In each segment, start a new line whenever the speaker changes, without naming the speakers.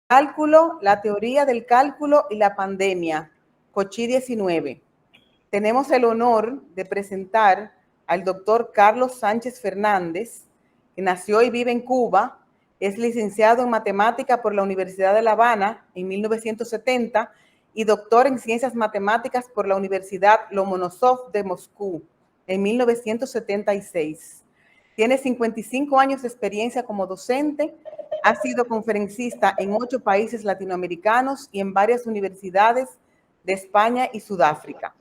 Cálculo, la teoría del cálculo y la pandemia, Kochi-19. Tenemos el honor de presentar al doctor Carlos Sánchez Fernández, que nació y vive en Cuba, es licenciado en matemática por la Universidad de La Habana en 1970 y doctor en ciencias matemáticas por la Universidad Lomonosov de Moscú en 1976. Tiene 55 años de experiencia como docente, ha sido conferencista en 8 países latinoamericanos y en varias universidades de España y Sudáfrica.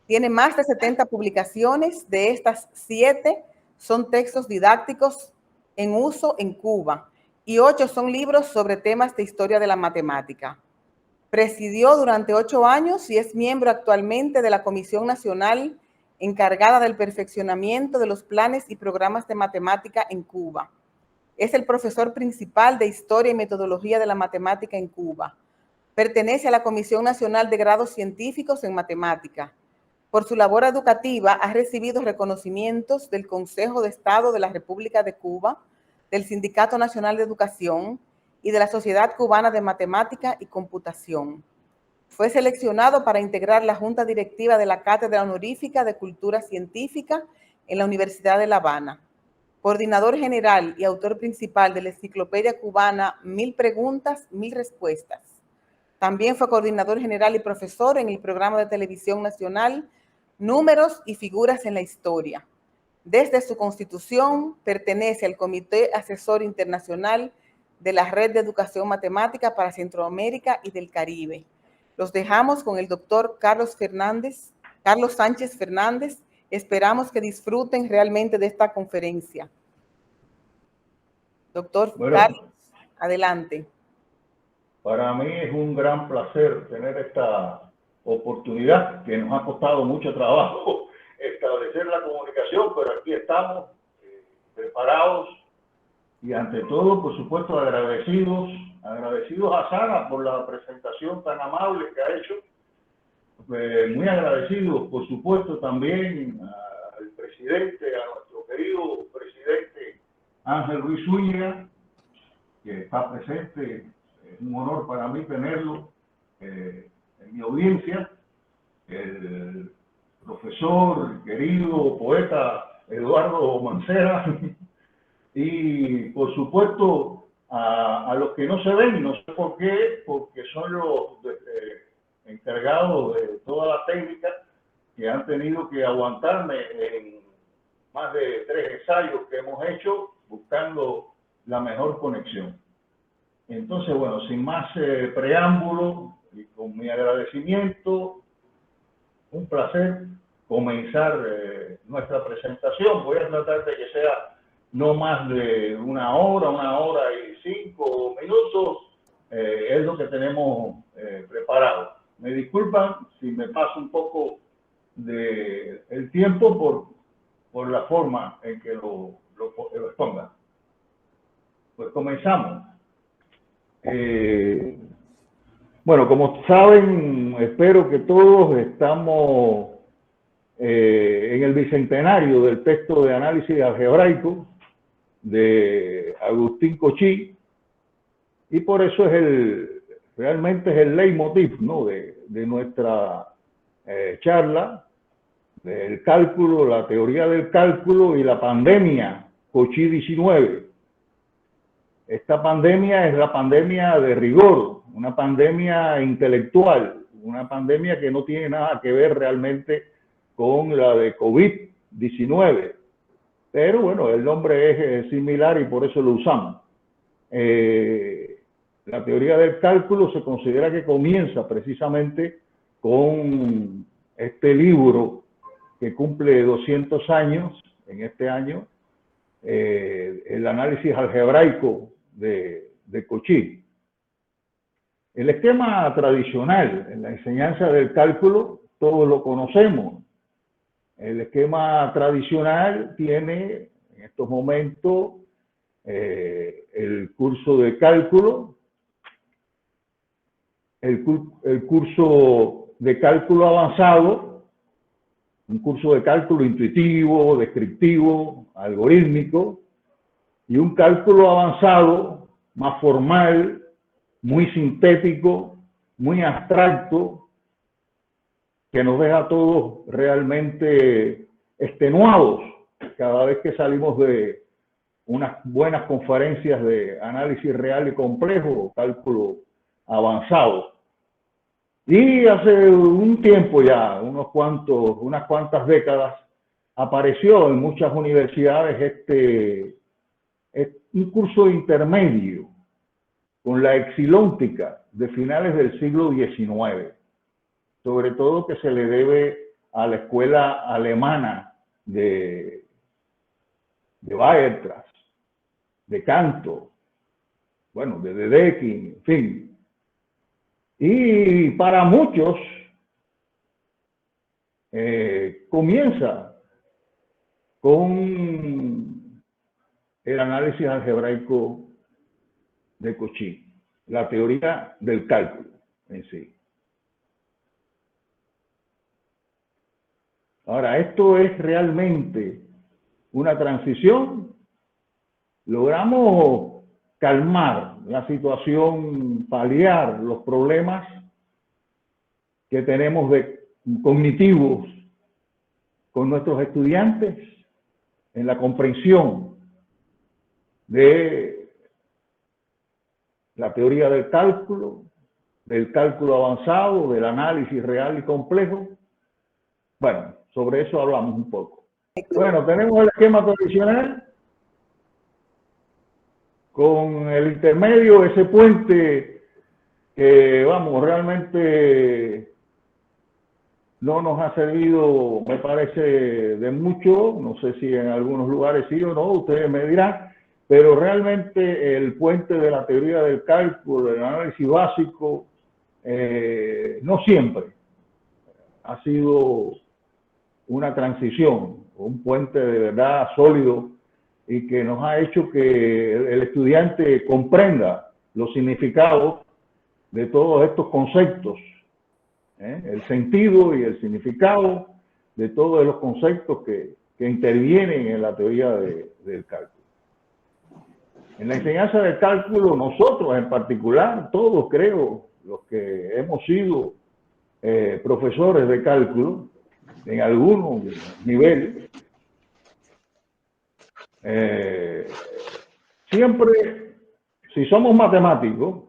Tiene más de 70 publicaciones, de estas 7 son textos didácticos en uso en Cuba y 8 son libros sobre temas de historia de la matemática. Presidió durante 8 años y es miembro actualmente de la Comisión Nacional encargada del perfeccionamiento de los planes y programas de matemática en Cuba. Es el profesor principal de Historia y Metodología de la Matemática en Cuba. Pertenece a la Comisión Nacional de Grados Científicos en Matemática. Por su labor educativa ha recibido reconocimientos del Consejo de Estado de la República de Cuba, del Sindicato Nacional de Educación y de la Sociedad Cubana de Matemática y Computación. Fue seleccionado para integrar la Junta Directiva de la Cátedra Honorífica de Cultura Científica en la Universidad de La Habana. Coordinador general y autor principal de la enciclopedia cubana 1000 preguntas, 1000 respuestas. También fue coordinador general y profesor en el programa de televisión nacional Números y Figuras en la Historia. Desde su constitución pertenece al Comité Asesor Internacional de la Red de Educación Matemática para Centroamérica y del Caribe. Los dejamos con el doctor Carlos Sánchez Fernández. Esperamos que disfruten realmente de esta conferencia. Doctor Carlos, adelante.
Para mí es un gran placer tener esta oportunidad, que nos ha costado mucho trabajo establecer la comunicación, pero aquí estamos preparados y ante todo, por supuesto, agradecidos a Sara por la presentación tan amable que ha hecho. Muy agradecidos, por supuesto, también al presidente, a nuestro querido presidente Ángel Ruiz Zúñiga, que está presente. Es un honor para mí tenerlo en mi audiencia. El profesor, querido poeta Eduardo Mancera, y por supuesto a los que no se ven, no sé por qué, porque son los encargados de toda la técnica, que han tenido que aguantarme en más de 3 ensayos que hemos hecho buscando la mejor conexión. Entonces, bueno, sin más preámbulo y con mi agradecimiento, un placer comenzar nuestra presentación. Voy a tratar de que sea no más de una hora y 5 minutos, es lo que tenemos preparado. Me disculpan si me paso un poco del tiempo por la forma en que lo exponga. Pues comenzamos. Bueno, como saben, espero que todos estamos en el bicentenario del texto de análisis algebraico de Agustín Kochi, y por eso realmente es el leitmotiv, ¿no?, de nuestra charla, del cálculo, la teoría del cálculo y la pandemia Kochi-19. Esta pandemia es la pandemia de rigor, una pandemia intelectual, una pandemia que no tiene nada que ver realmente con la de COVID-19. Pero bueno, el nombre es similar y por eso lo usamos. La teoría del cálculo se considera que comienza precisamente con este libro que cumple 200 años en este año, el análisis algebraico de Kochi. El esquema tradicional en la enseñanza del cálculo, todos lo conocemos. El esquema tradicional tiene en estos momentos el curso de cálculo, el curso de cálculo avanzado, un curso de cálculo intuitivo, descriptivo, algorítmico, y un cálculo avanzado, más formal, muy sintético, muy abstracto, que nos deja a todos realmente extenuados cada vez que salimos de unas buenas conferencias de análisis real y complejo o cálculo avanzado. Y hace un tiempo ya, unas cuantas décadas, apareció en muchas universidades un curso intermedio con la epsilóntica de finales del siglo XIX, sobre todo que se le debe a la escuela alemana de Weierstrass, de Cantor, bueno, de Dedekind, en fin. Y para muchos comienza con el análisis algebraico de Cauchy, la teoría del cálculo en sí. Ahora, esto es realmente una transición. Logramos calmar la situación, paliar los problemas que tenemos de cognitivos con nuestros estudiantes en la comprensión de la teoría del cálculo avanzado, del análisis real y complejo. Bueno, sobre eso hablamos un poco. Bueno, tenemos el esquema tradicional con el intermedio, ese puente que, vamos, realmente no nos ha servido, me parece, de mucho. No sé si en algunos lugares sí o no, ustedes me dirán, pero realmente el puente de la teoría del cálculo, del análisis básico, no siempre ha sido una transición, un puente de verdad sólido y que nos ha hecho que el estudiante comprenda los significados de todos estos conceptos, el sentido y el significado de todos los conceptos que intervienen en la teoría del cálculo. En la enseñanza del cálculo, nosotros en particular, todos creo, los que hemos sido profesores de cálculo, en algún nivel, siempre, si somos matemáticos,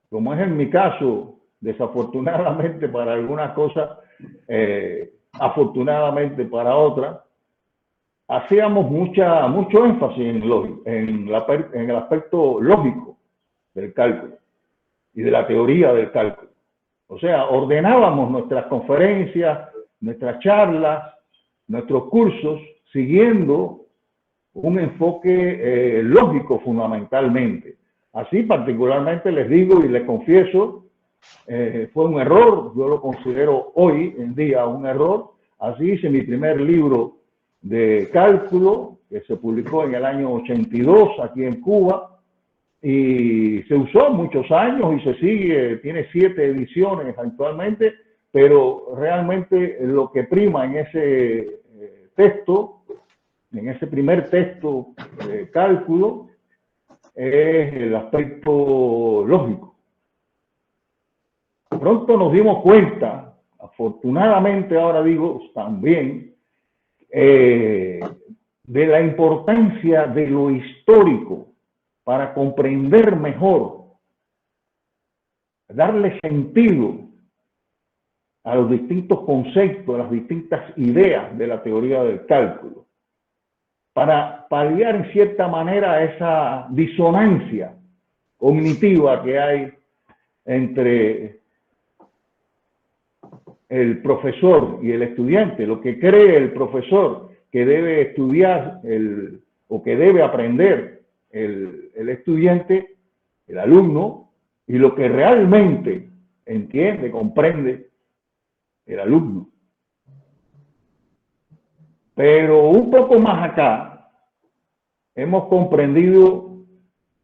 como es en mi caso, desafortunadamente para algunas cosas, afortunadamente para otras, hacíamos mucho énfasis en el aspecto lógico del cálculo y de la teoría del cálculo. O sea, ordenábamos nuestras conferencias, nuestras charlas, nuestros cursos, siguiendo un enfoque lógico fundamentalmente. Así particularmente les digo y les confieso, fue un error, yo lo considero hoy en día un error. Así hice mi primer libro de cálculo, que se publicó en el año 82 aquí en Cuba, y se usó muchos años y se sigue, tiene 7 ediciones actualmente, pero realmente lo que prima en ese texto, en ese primer texto de cálculo, es el aspecto lógico. Pronto nos dimos cuenta, afortunadamente ahora digo también, de la importancia de lo histórico para comprender mejor, darle sentido a los distintos conceptos, a las distintas ideas de la teoría del cálculo, para paliar en cierta manera esa disonancia cognitiva que hay entre el profesor y el estudiante, lo que cree el profesor que debe estudiar o que debe aprender el estudiante, el alumno, y lo que realmente entiende, comprende el alumno. Pero un poco más acá, hemos comprendido,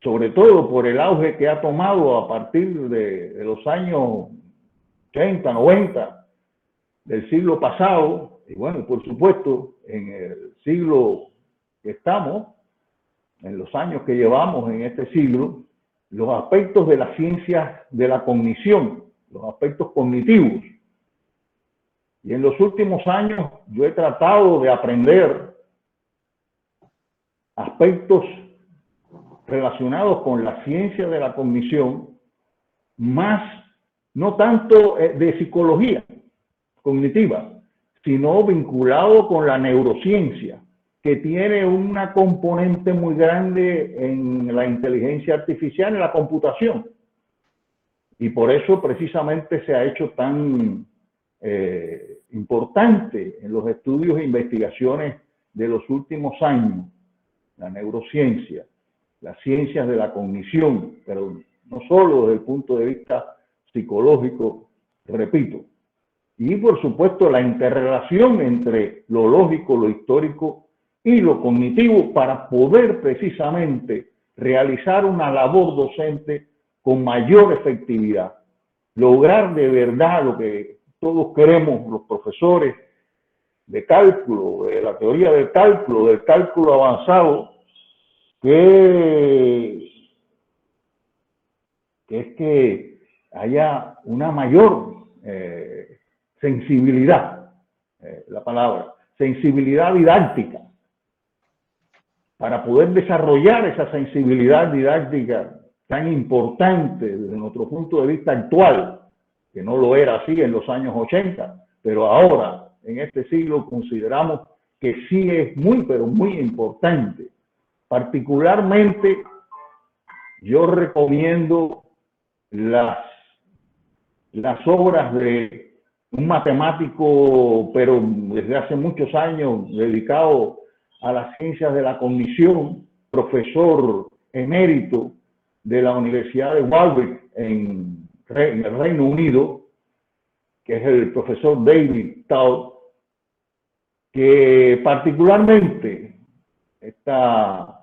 sobre todo por el auge que ha tomado a partir de los años 80, 90 del siglo pasado, y bueno, por supuesto, en el siglo que estamos, en los años que llevamos en este siglo, los aspectos de las ciencias de la cognición, los aspectos cognitivos. Y en los últimos años yo he tratado de aprender aspectos relacionados con la ciencia de la cognición, más no tanto de psicología cognitiva, sino vinculado con la neurociencia, que tiene una componente muy grande en la inteligencia artificial, en la computación. Y por eso precisamente se ha hecho tan importante en los estudios e investigaciones de los últimos años, la neurociencia, las ciencias de la cognición, pero no solo desde el punto de vista psicológico, repito. Y por supuesto la interrelación entre lo lógico, lo histórico y lo cognitivo para poder precisamente realizar una labor docente con mayor efectividad. Lograr de verdad lo que todos queremos, los profesores de cálculo, de la teoría del cálculo avanzado, que es que haya una mayor sensibilidad, la palabra, sensibilidad didáctica, para poder desarrollar esa sensibilidad didáctica tan importante desde nuestro punto de vista actual, que no lo era así en los años 80, pero ahora, en este siglo, consideramos que sí es muy, pero muy importante. Particularmente, yo recomiendo las obras de un matemático, pero desde hace muchos años dedicado a las ciencias de la cognición, profesor emérito de la Universidad de Warwick en el Reino Unido, que es el profesor David Todd, que particularmente esta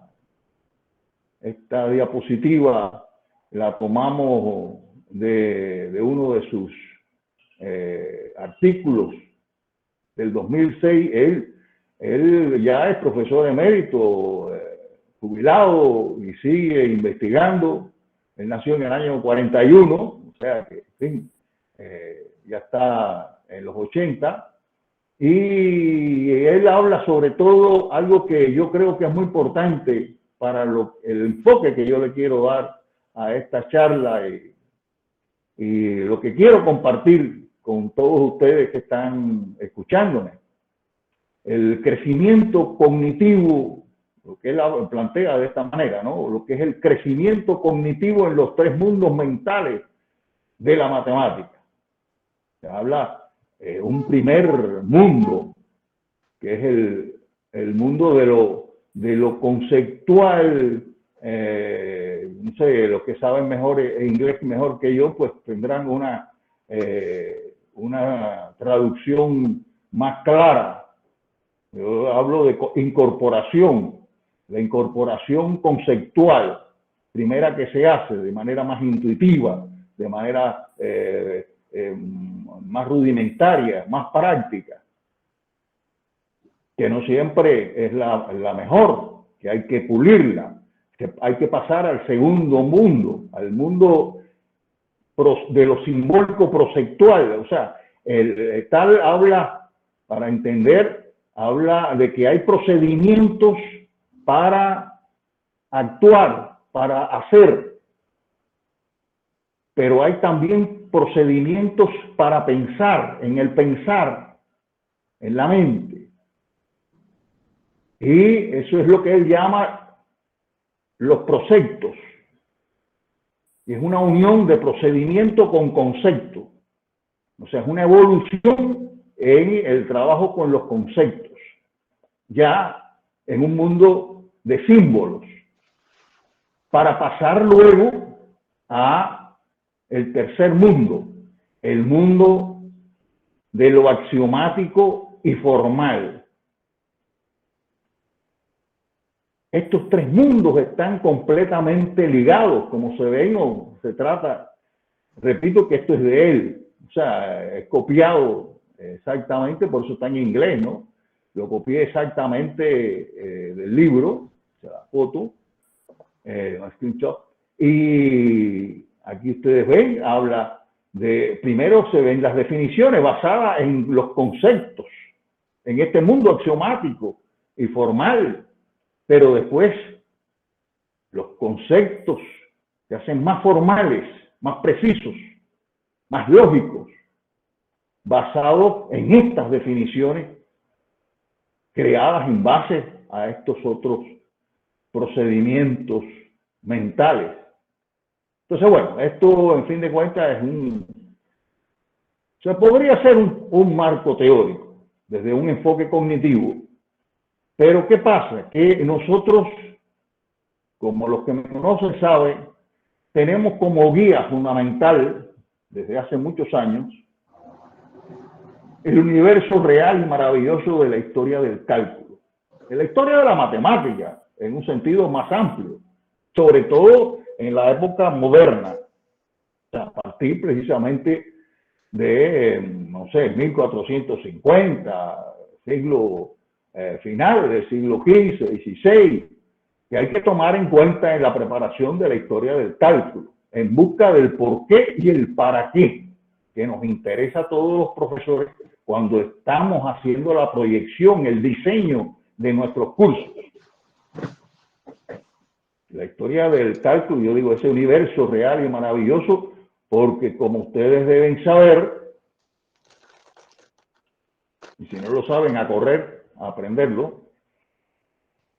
diapositiva la tomamos de uno de sus artículos del 2006. Él ya es profesor emérito, jubilado, y sigue investigando. Él nació en el año 41, o sea que, en fin, ya está en los 80. Y él habla sobre todo algo que yo creo que es muy importante para el enfoque que yo le quiero dar a esta charla y lo que quiero compartir con todos ustedes que están escuchándome. El crecimiento cognitivo, lo que él plantea de esta manera, ¿no? Lo que es el crecimiento cognitivo en los tres mundos mentales de la matemática. Se habla un primer mundo, que es el mundo de lo conceptual. No sé, los que saben mejor inglés mejor que yo, pues tendrán una traducción más clara. Yo hablo de incorporación, la incorporación conceptual, primera que se hace de manera más intuitiva, de manera más rudimentaria, más práctica, que no siempre es la mejor, que hay que pulirla, que hay que pasar al segundo mundo, al mundo de lo simbólico proceptual. O sea, el tal habla, para entender, habla de que hay procedimientos para actuar, para hacer, pero hay también procedimientos para pensar, en el pensar, en la mente. Y eso es lo que él llama los proceptos. Y es una unión de procedimiento con concepto. O sea, es una evolución en el trabajo con los conceptos, ya en un mundo de símbolos, para pasar luego a el tercer mundo, el mundo de lo axiomático y formal. Estos tres mundos están completamente ligados, como se ven o se trata. Repito que esto es de él, o sea, es copiado exactamente, por eso está en inglés, ¿no? Lo copié exactamente del libro, o sea, la foto, un screenshot, Y aquí ustedes ven, habla de, primero se ven las definiciones basadas en los conceptos, en este mundo axiomático y formal, pero después los conceptos se hacen más formales, más precisos, más lógicos, basados en estas definiciones creadas en base a estos otros procedimientos mentales. Entonces, bueno, esto en fin de cuentas se podría ser un marco teórico desde un enfoque cognitivo, pero ¿qué pasa? Que nosotros, como los que me conocen saben, tenemos como guía fundamental desde hace muchos años el universo real y maravilloso de la historia del cálculo, de la historia de la matemática en un sentido más amplio, sobre todo en la época moderna, a partir precisamente de, no sé, 1450, siglo final del siglo XV, XVI, que hay que tomar en cuenta en la preparación de la historia del cálculo, en busca del por qué y el para qué, que nos interesa a todos los profesores cuando estamos haciendo la proyección, el diseño de nuestros cursos. La historia del cálculo, yo digo, ese universo real y maravilloso, porque como ustedes deben saber, y si no lo saben, a correr, a aprenderlo,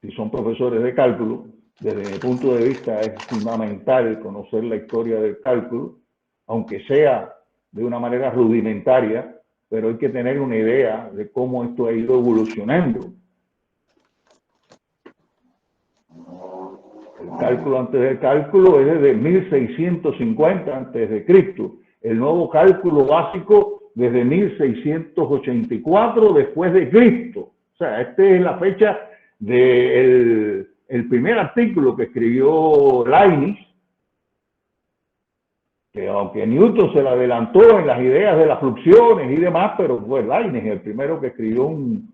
si son profesores de cálculo, desde mi punto de vista es fundamental conocer la historia del cálculo, aunque sea de una manera rudimentaria, pero hay que tener una idea de cómo esto ha ido evolucionando. El cálculo antes del cálculo es desde 1650 antes de Cristo. El nuevo cálculo básico desde 1684 después de Cristo. O sea, esta es la fecha del primer artículo que escribió Leibniz, que aunque Newton se le adelantó en las ideas de las fluxiones y demás, pero fue Leibniz el primero que escribió un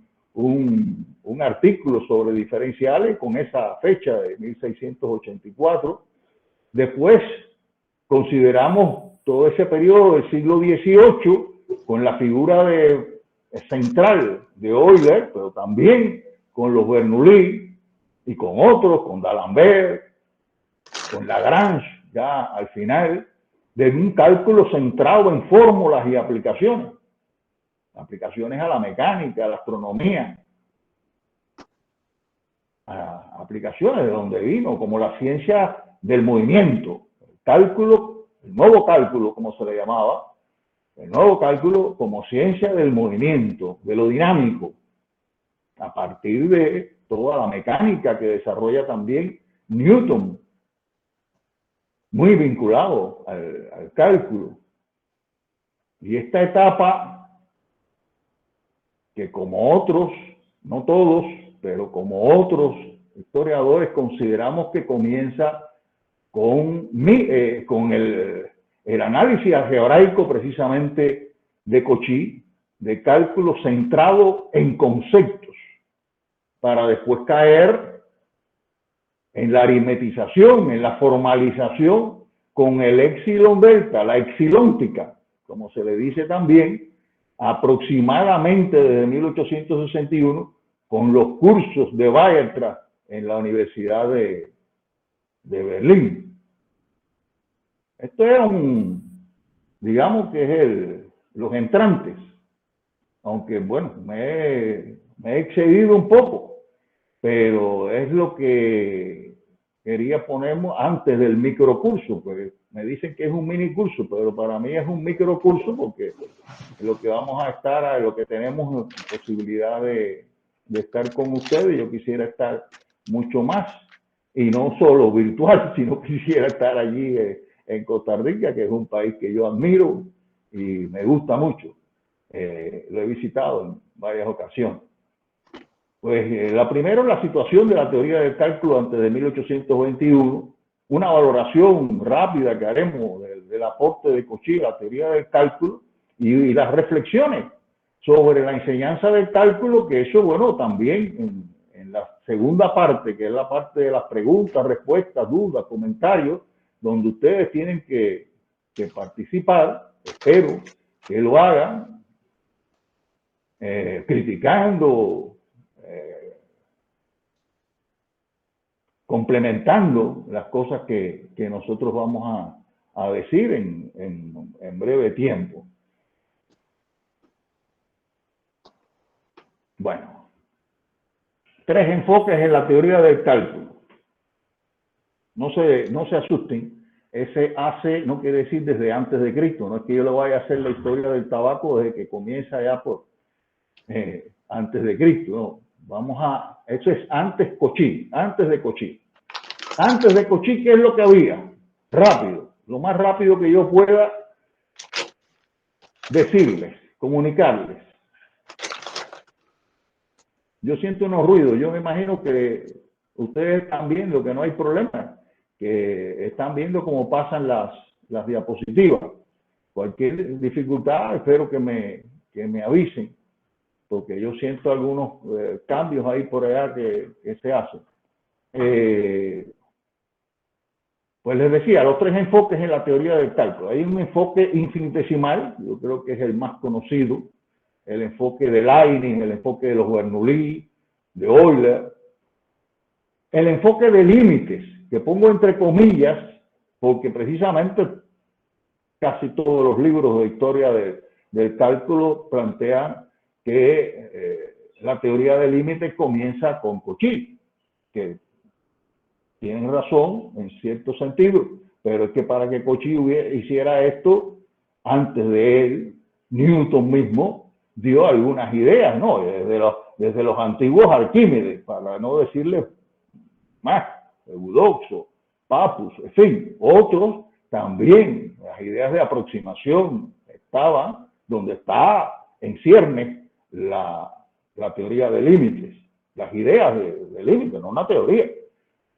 artículo sobre diferenciales con esa fecha de 1684. Después consideramos todo ese periodo del siglo XVIII con la figura central de Euler, pero también con los Bernoulli y con otros, con D'Alembert, con Lagrange, ya al final, de un cálculo centrado en fórmulas y aplicaciones a la mecánica, a la astronomía, a aplicaciones de donde vino, como la ciencia del movimiento, el cálculo, el nuevo cálculo, como se le llamaba, el nuevo cálculo como ciencia del movimiento, de lo dinámico, a partir de toda la mecánica que desarrolla también Newton, muy vinculado al cálculo. Y esta etapa, que como otros, no todos, pero como otros historiadores consideramos que comienza con el análisis algebraico precisamente de Cauchy, de cálculo centrado en conceptos, para después caer en la aritmetización, en la formalización con el epsilon delta, la epsilóntica, como se le dice también, aproximadamente desde 1861, con los cursos de Weierstrass en la Universidad de Berlín. Esto era digamos que es los entrantes, aunque bueno, me he excedido un poco, pero es lo que quería poner antes del microcurso, porque me dicen que es un mini curso, pero para mí es un microcurso porque lo que vamos a estar, lo que tenemos posibilidad de estar con ustedes, yo quisiera estar mucho más, y no solo virtual, sino quisiera estar allí en Costa Rica, que es un país que yo admiro y me gusta mucho. Lo he visitado en varias ocasiones. Pues la primera es la situación de la teoría del cálculo antes de 1821, una valoración rápida que haremos del aporte de Cauchy a la teoría del cálculo y las reflexiones sobre la enseñanza del cálculo, que eso, bueno, también en la segunda parte, que es la parte de las preguntas, respuestas, dudas, comentarios, donde ustedes tienen que participar. Espero que lo hagan, criticando, complementando las cosas que nosotros vamos a decir en breve tiempo. Bueno, 3 enfoques en la teoría del cálculo. No se asusten. Ese hace no quiere decir desde antes de Cristo. No es que yo le vaya a hacer la historia del tabaco desde que comienza ya por antes de Cristo. No. Eso es antes Cochí, antes de Cochí. Antes de Cochí, ¿qué es lo que había? Rápido, lo más rápido que yo pueda decirles, comunicarles. Yo siento unos ruidos, yo me imagino que ustedes están viendo que no hay problema, que están viendo cómo pasan las diapositivas. Cualquier dificultad, espero que me avisen, porque yo siento algunos cambios ahí por allá que se hacen. Pues les decía, los 3 enfoques en la teoría del cálculo. Hay un enfoque infinitesimal, yo creo que es el más conocido, el enfoque de Leibniz, el enfoque de los Bernoulli, de Euler, el enfoque de límites, que pongo entre comillas, porque precisamente casi todos los libros de historia del cálculo plantean que la teoría de límites comienza con Cauchy, que tienen razón en cierto sentido, pero es que para que Cauchy hiciera esto, antes de él, Newton mismo dio algunas ideas, ¿no? Desde los antiguos Arquímedes, para no decirle más, Eudoxo, Pappus, en fin, otros también, las ideas de aproximación estaban donde está en ciernes la teoría de límites, las ideas de límites, no una teoría,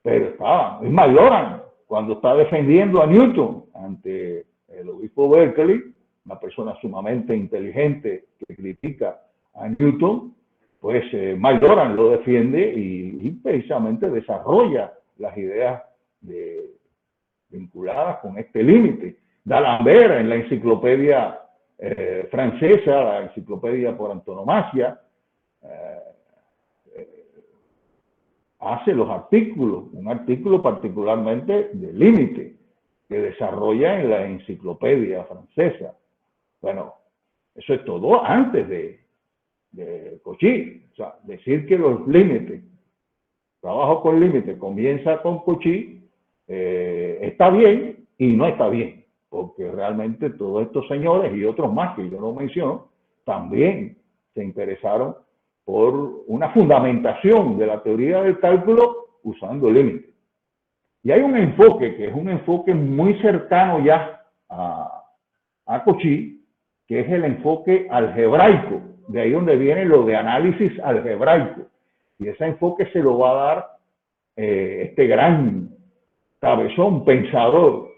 pero estaban. Es más, Loran, cuando está defendiendo a Newton ante el obispo Berkeley, una persona sumamente inteligente que critica a Newton, pues Mike Loran lo defiende y precisamente desarrolla las ideas vinculadas con este límite. D'Alembert en la enciclopedia francesa, la enciclopedia por antonomasia, hace los artículos, un artículo particularmente de límite, que desarrolla en la enciclopedia francesa. Bueno, eso es todo antes de Cauchy. O sea, decir que los límites, trabajo con límites, comienza con Cauchy, está bien y no está bien, porque realmente todos estos señores y otros más que yo no menciono, también se interesaron por una fundamentación de la teoría del cálculo usando límites. Y hay un enfoque que es un enfoque muy cercano ya a Cauchy, que es el enfoque algebraico, de ahí donde viene lo de análisis algebraico. Y ese enfoque se lo va a dar este gran cabezón, pensador,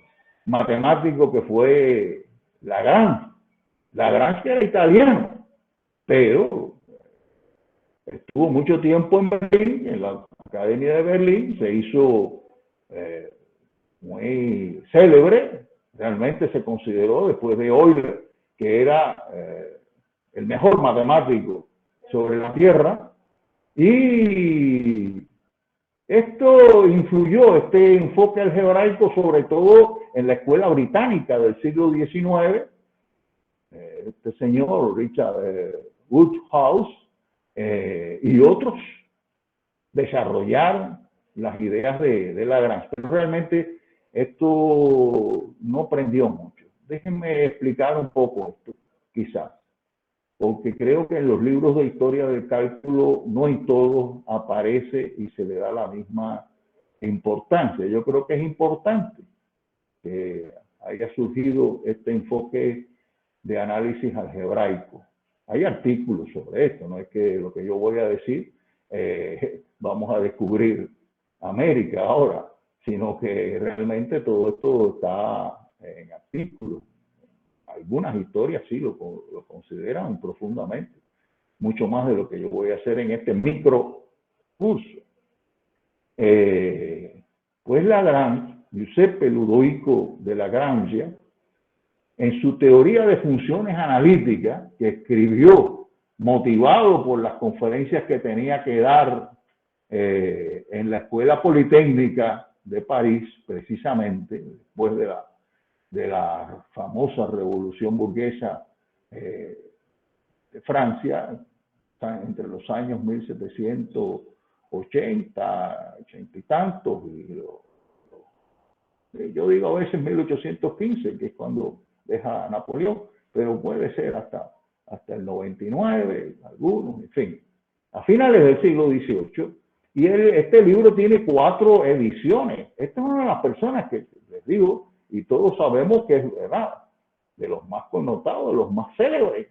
matemático que fue Lagrange. Lagrange era italiano, pero estuvo mucho tiempo en Berlín, en la Academia de Berlín, se hizo muy célebre, realmente se consideró después de Euler que era el mejor matemático sobre la Tierra, y esto influyó, este enfoque algebraico, sobre todo en la escuela británica del siglo XIX. Este señor Richard Woodhouse y otros desarrollaron las ideas de Lagrange, pero realmente esto no prendió mucho. Déjenme explicar un poco esto, quizás, porque creo que en los libros de historia del cálculo no en todos aparece y se le da la misma importancia. Yo creo que es importante que haya surgido este enfoque de análisis algebraico. Hay artículos sobre esto, no es que lo que yo voy a decir vamos a descubrir América ahora, sino que realmente todo esto está en artículos. Algunas historias sí lo consideran profundamente, mucho más de lo que yo voy a hacer en este micro curso. Pues Lagrange Giuseppe Ludovico de Lagrange, en su teoría de funciones analíticas, que escribió motivado por las conferencias que tenía que dar en la Escuela Politécnica de París, precisamente, después de la famosa revolución burguesa de Francia, entre los años 1780, 80 y tantos, yo digo a veces 1815, que es cuando deja Napoleón, pero puede ser hasta el 99, algunos, en fin, a finales del siglo XVIII. Y este libro tiene 4 ediciones. Esta es una de las personas que les digo, y todos sabemos que es verdad, de los más connotados, de los más célebres.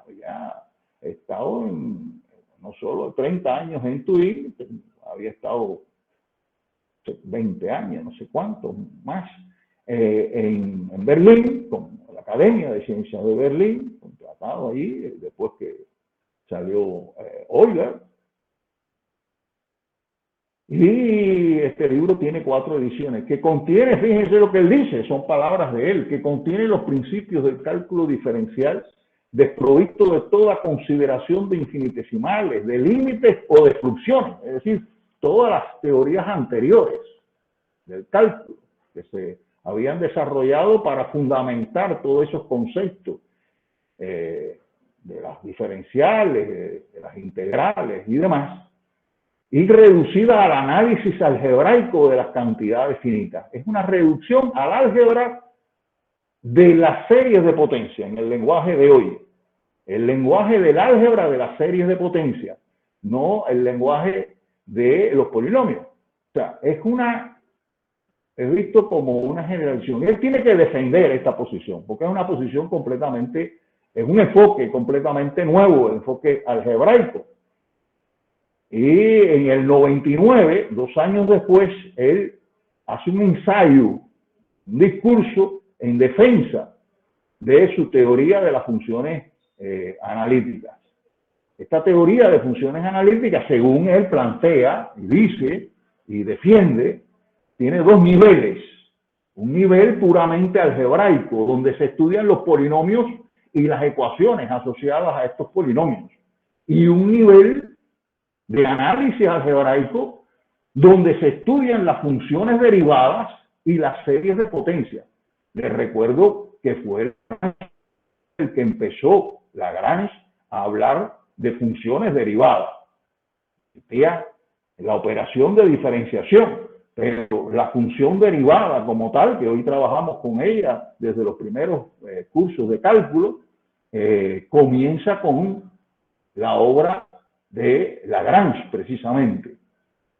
Había estado no solo 30 años en Turín, había estado 20 años, no sé cuántos más, en Berlín, con la Academia de Ciencias de Berlín, contratado allí, después que salió Euler. Y este libro tiene 4 ediciones, que contiene, fíjense lo que él dice, son palabras de él, que contiene los principios del cálculo diferencial, desprovisto de toda consideración de infinitesimales, de límites o de fluxiones, es decir, todas las teorías anteriores del cálculo que se habían desarrollado para fundamentar todos esos conceptos de las diferenciales, de las integrales y demás, y reducida al análisis algebraico de las cantidades finitas. Es una reducción al álgebra de las series de potencia en el lenguaje de hoy. El lenguaje del álgebra de las series de potencia, no el lenguaje de los polinomios. O sea, es visto como una generación. Él tiene que defender esta posición, porque es una posición completamente, es un enfoque completamente nuevo, el enfoque algebraico. Y en el 99, 2 años después, él hace un ensayo, un discurso en defensa de su teoría de las funciones analíticas. Esta teoría de funciones analíticas, según él plantea y dice y defiende, tiene 2 niveles. Un nivel puramente algebraico, donde se estudian los polinomios y las ecuaciones asociadas a estos polinomios. Y un nivel de análisis algebraico, donde se estudian las funciones derivadas y las series de potencia. Les recuerdo que fue el que empezó Lagrange a hablar de funciones derivadas. La operación de diferenciación, pero la función derivada como tal, que hoy trabajamos con ella desde los primeros cursos de cálculo, comienza con la obra de Lagrange, precisamente.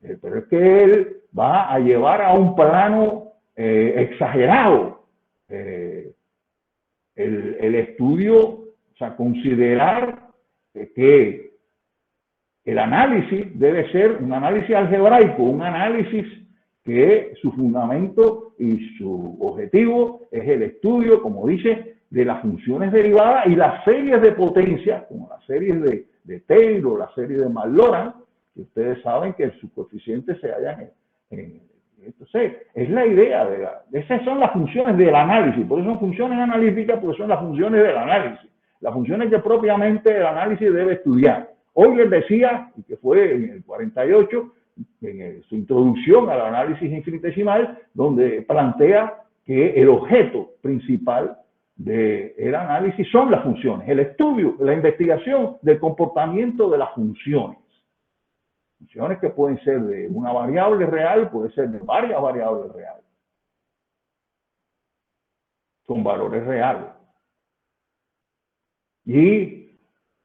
Pero es que él va a llevar a un plano exagerado el estudio, o sea, considerar que el análisis debe ser un análisis algebraico, un análisis que su fundamento y su objetivo es el estudio, como dice, de las funciones derivadas y las series de potencia, como las series de Taylor, la serie de Maclaurin, que ustedes saben que sus coeficientes se hallan entonces, es la idea esas son las funciones del análisis, por eso son funciones analíticas, porque son las funciones del análisis, las funciones que propiamente el análisis debe estudiar. Hoy les decía, y que fue en el 48, en su introducción al análisis infinitesimal, donde plantea que el objeto principal del análisis son las funciones, el estudio, la investigación del comportamiento de las funciones. Funciones que pueden ser de una variable real, puede ser de varias variables reales. Son valores reales. Y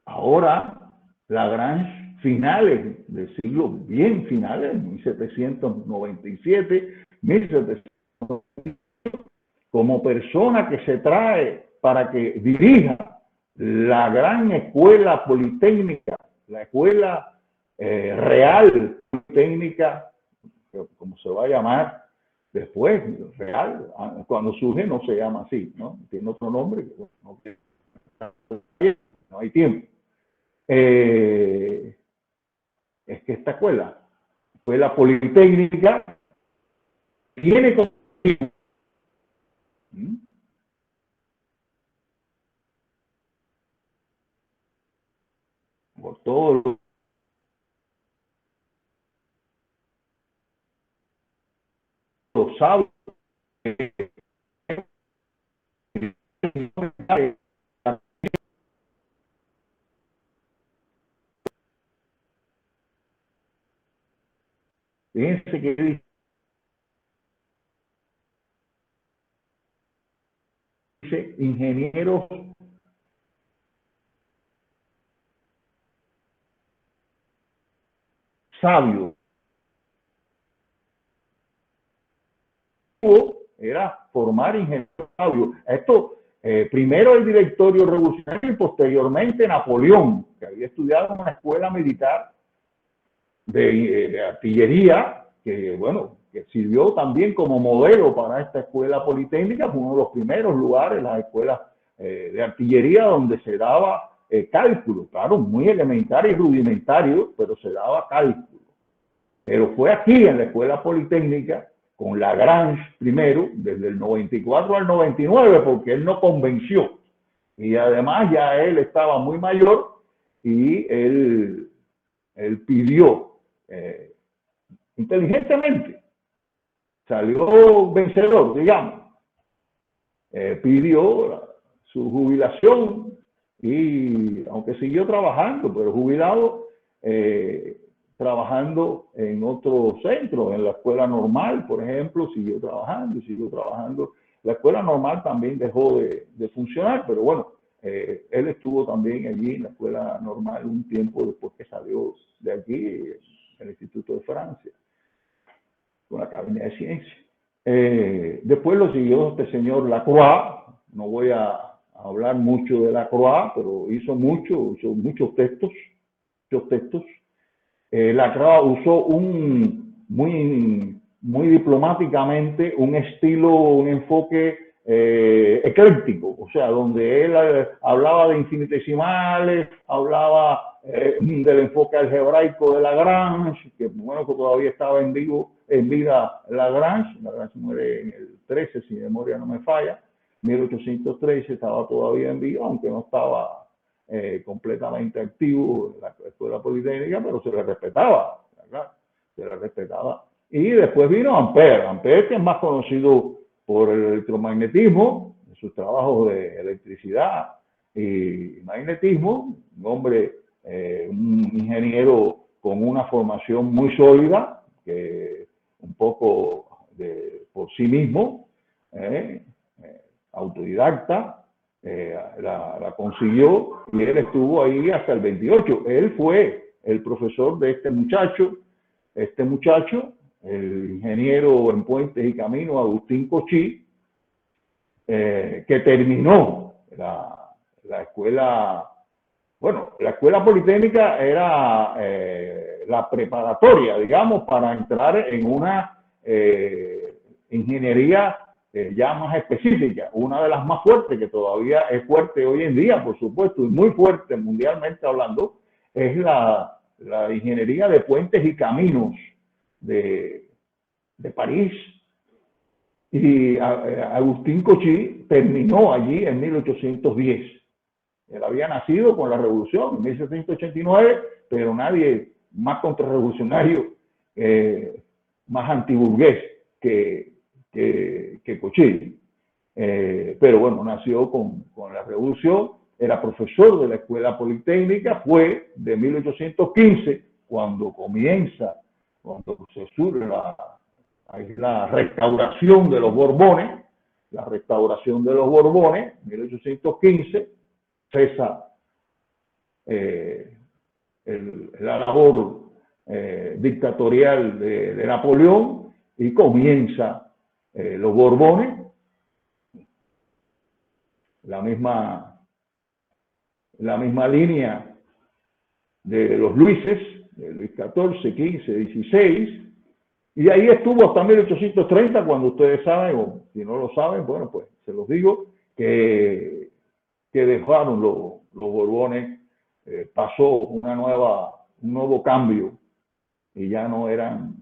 ahora, Lagrange, finales del siglo, bien finales, 1797, 1797, como persona que se trae para que dirija la gran escuela politécnica, la escuela real politécnica, como se va a llamar después, real, cuando surge no se llama así, ¿no? Tiene otro nombre, no hay tiempo. Es que esta escuela politécnica tiene con por todo lo sabe. Fíjense que dice ingenieros sabios. Era formar ingenieros sabios. Esto, primero el directorio revolucionario y posteriormente Napoleón, que había estudiado en una escuela militar de artillería, que bueno, que sirvió también como modelo para esta escuela politécnica, fue uno de los primeros lugares, las escuelas de artillería, donde se daba cálculo, claro, muy elementario y rudimentario, pero se daba cálculo. Pero fue aquí en la escuela politécnica, con Lagrange primero, desde el 94 al 99, porque él no convenció. Y además ya él estaba muy mayor y él pidió inteligentemente, salió vencedor, digamos, pidió su jubilación y aunque siguió trabajando, pero jubilado, trabajando en otro centro, en la escuela normal, por ejemplo, siguió trabajando. La escuela normal también dejó de funcionar, pero bueno, él estuvo también allí en la escuela normal un tiempo después que salió de aquí, en el Instituto de Francia, con la Academia de Ciencias. Después lo siguió este señor Lacroix. No voy a hablar mucho de Lacroix, pero hizo muchos textos. Lacroix usó muy diplomáticamente un estilo, un enfoque ecléctico, o sea, donde él hablaba de infinitesimales, hablaba del enfoque algebraico de Lagrange, que bueno, que todavía estaba en vida Lagrange muere en el 13, si mi memoria no me falla, 1813 estaba todavía en vida, aunque no estaba completamente activo en la escuela politécnica, pero se le respetaba, ¿verdad? Se le respetaba. Y después vino Ampère, que es más conocido por el electromagnetismo, en sus trabajos de electricidad y magnetismo, un hombre, un ingeniero con una formación muy sólida, que un poco por sí mismo, autodidacta, la consiguió y él estuvo ahí hasta el 28. Él fue el profesor de este muchacho, el ingeniero en puentes y caminos, Agustín Cochí, que terminó la escuela, bueno, la escuela politécnica era la preparatoria, digamos, para entrar en una ingeniería ya más específica, una de las más fuertes, que todavía es fuerte hoy en día, por supuesto, y muy fuerte mundialmente hablando, es la ingeniería de puentes y caminos de París. Y Agustín Cochí terminó allí en 1810. Él había nacido con la revolución en 1789, pero nadie más contrarrevolucionario, más antiburgués que Cochí. Pero bueno, nació con la revolución, era profesor de la escuela politécnica, fue de 1815, cuando se surge la restauración de los Borbones, 1815, cesa la labor dictatorial de Napoleón y comienza los Borbones, la misma línea de los Luises, de Luis XIV, XV, XVI, y ahí estuvo hasta 1830, cuando ustedes saben, o si no lo saben, bueno, pues se los digo, que dejaron los Borbones, pasó un nuevo cambio, y ya no eran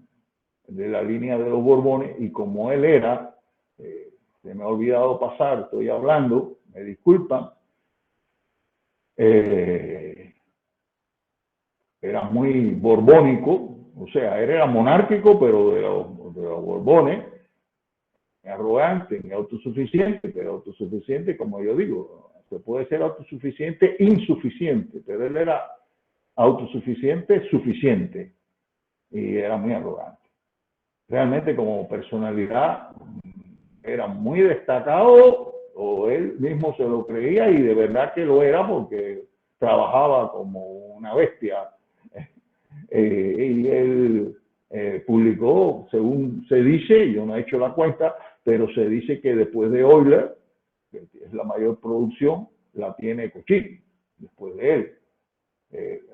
de la línea de los Borbones, y como él era, se me ha olvidado pasar, estoy hablando, me disculpan, era muy borbónico, o sea, él era monárquico, pero de los Borbones, arrogante, ni autosuficiente, pero autosuficiente, como yo digo, se puede ser autosuficiente, insuficiente, pero él era autosuficiente, suficiente, y era muy arrogante. Realmente como personalidad era muy destacado, o él mismo se lo creía, y de verdad que lo era porque trabajaba como una bestia. Y él publicó, según se dice, yo no he hecho la cuenta, pero se dice que después de Euler, que es la mayor producción, la tiene Cauchy, después de él.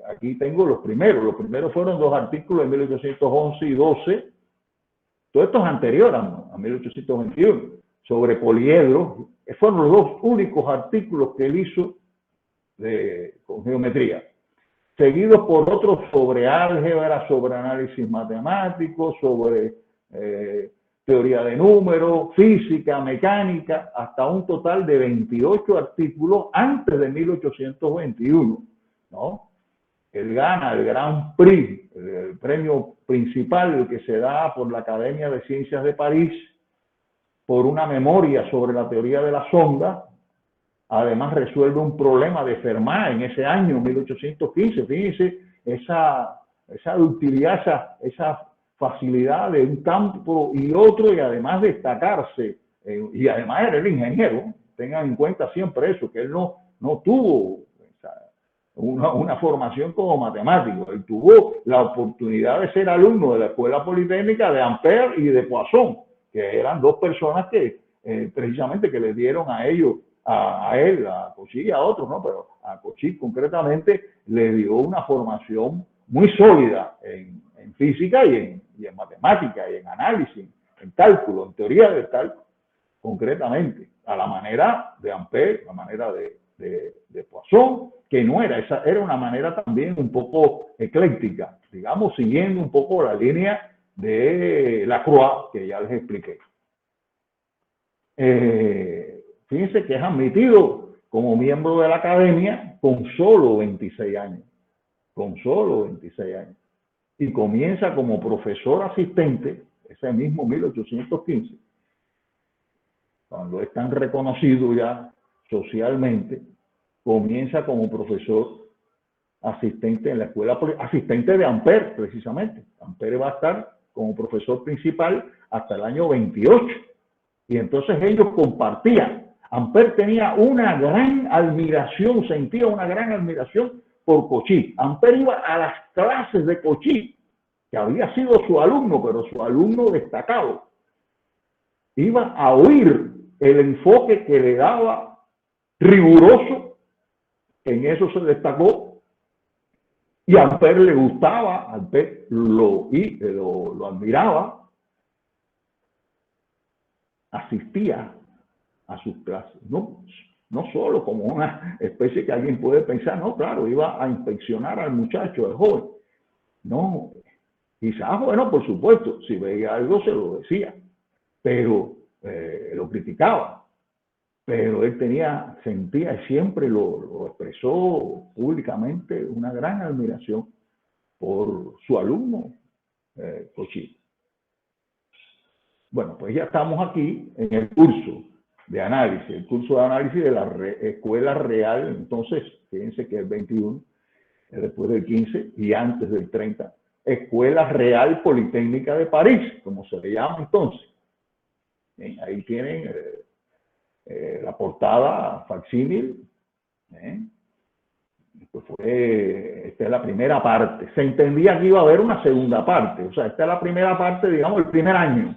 Aquí tengo los primeros fueron 2 artículos en 1811 y 12, todo esto es anterior a 1821, sobre poliedros. Fueron los 2 únicos artículos que él hizo con geometría, seguidos por otros sobre álgebra, sobre análisis matemático, sobre teoría de números, física, mecánica, hasta un total de 28 artículos antes de 1821, ¿no? Él gana el Grand Prix, el premio principal, el que se da por la Academia de Ciencias de París, por una memoria sobre la teoría de la sonda. Además resuelve un problema de Fermat en ese año, 1815. Fíjense esa ductilidad, esa facilidad de un campo y otro, y además destacarse. Y además era el ingeniero. Tengan en cuenta siempre eso, que él no tuvo una formación como matemático. Él tuvo la oportunidad de ser alumno de la Escuela Politécnica de Ampère y de Poisson, que eran 2 personas que precisamente que le dieron a ellos, a él, a Cauchy y a otros, ¿no? Pero a Cauchy concretamente le dio una formación muy sólida en física y en matemática, y en análisis, en cálculo, en teoría del cálculo, concretamente, a la manera de Ampère, a la manera de Poisson, que no era esa, era una manera también un poco ecléctica, digamos, siguiendo un poco la línea de Lacroix, que ya les expliqué. Fíjense que es admitido como miembro de la academia con solo 26 años. Con solo 26 años. Y comienza como profesor asistente, ese mismo 1815, cuando es tan reconocido ya socialmente, comienza como profesor asistente en la escuela, asistente de Ampère, precisamente. Ampère va a estar como profesor principal hasta el año 28. Y entonces ellos compartían. Ampère tenía una gran admiración, sentía una gran admiración por Cauchy. Ampère iba a las clases de Cauchy, que había sido su alumno, pero su alumno destacado. Iba a oír el enfoque que le daba riguroso, en eso se destacó, y a Ampère le gustaba, Ampère lo admiraba, asistía a sus clases, no solo como una especie que alguien puede pensar, no, claro, iba a inspeccionar al muchacho, al joven, no, quizás, bueno, por supuesto, si veía algo se lo decía, pero lo criticaba, pero él sentía y siempre lo expresó públicamente una gran admiración por su alumno, Cauchy. Bueno, pues ya estamos aquí en el curso de análisis, de la Escuela Real. Entonces, fíjense que el 21, después del 15 y antes del 30, Escuela Real Politécnica de París, como se le llama entonces. Bien, ahí tienen la portada facsímil. Esta es la primera parte. Se entendía que iba a haber una segunda parte. O sea, esta es la primera parte, digamos, el primer año,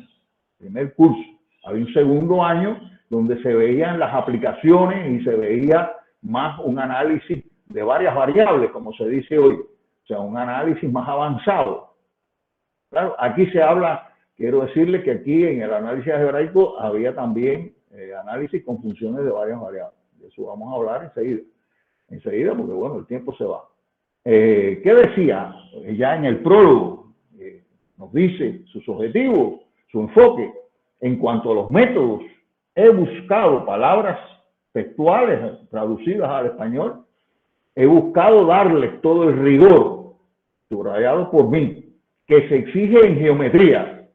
primer curso. Había un segundo año donde se veían las aplicaciones y se veía más un análisis de varias variables, como se dice hoy. O sea, un análisis más avanzado. Claro, aquí se habla, quiero decirle que aquí en el análisis algebraico había también análisis con funciones de varias variables. De eso vamos a hablar enseguida, porque bueno, el tiempo se va. ¿Qué decía? Ya en el prólogo, no nos dice sus objetivos, su enfoque. En cuanto a los métodos, he buscado palabras textuales traducidas al español, he buscado darles todo el rigor, subrayado por mí, que se exige en geometría,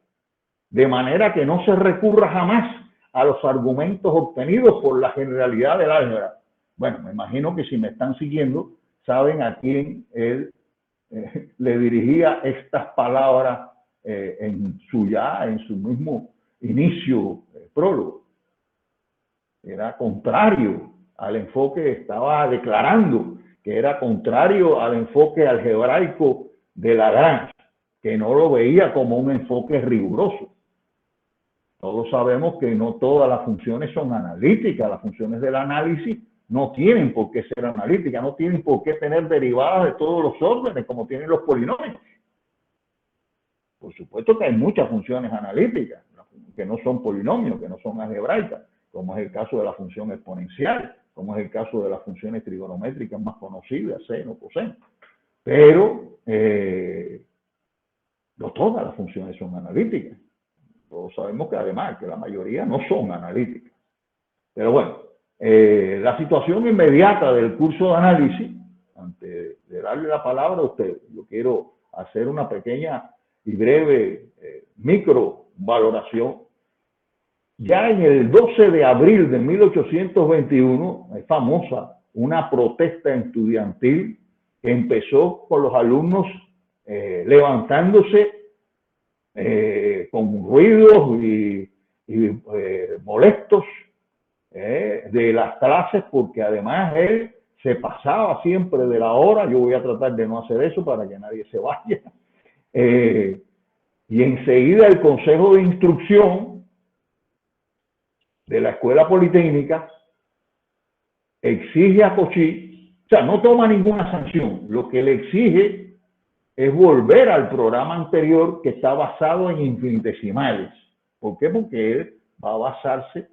de manera que no se recurra jamás a los argumentos obtenidos por la generalidad del álgebra. Bueno, me imagino que si me están siguiendo, saben a quién él le dirigía estas palabras en su mismo inicio prólogo. Era contrario al enfoque, estaba declarando que era contrario al enfoque algebraico de Lagrange, que no lo veía como un enfoque riguroso. Todos sabemos que no todas las funciones son analíticas, las funciones del análisis no tienen por qué ser analíticas, no tienen por qué tener derivadas de todos los órdenes como tienen los polinomios. Por supuesto que hay muchas funciones analíticas que no son polinomios, que no son algebraicas, como es el caso de la función exponencial, como es el caso de las funciones trigonométricas más conocidas, seno, coseno. Pero no todas las funciones son analíticas. Todos sabemos que además que la mayoría no son analíticas. Pero bueno, la situación inmediata del curso de análisis, antes de darle la palabra a usted, yo quiero hacer una pequeña y breve micro valoración. Ya en el 12 de abril de 1821, es famosa una protesta estudiantil que empezó con los alumnos levantándose con ruidos y molestos de las clases, porque además él se pasaba siempre de la hora. Yo voy a tratar de no hacer eso para que nadie se vaya. Y enseguida el Consejo de Instrucción de la Escuela Politécnica exige a Cauchy, o sea, no toma ninguna sanción, lo que le exige es volver al programa anterior que está basado en infinitesimales. ¿Por qué? Porque él va a basarse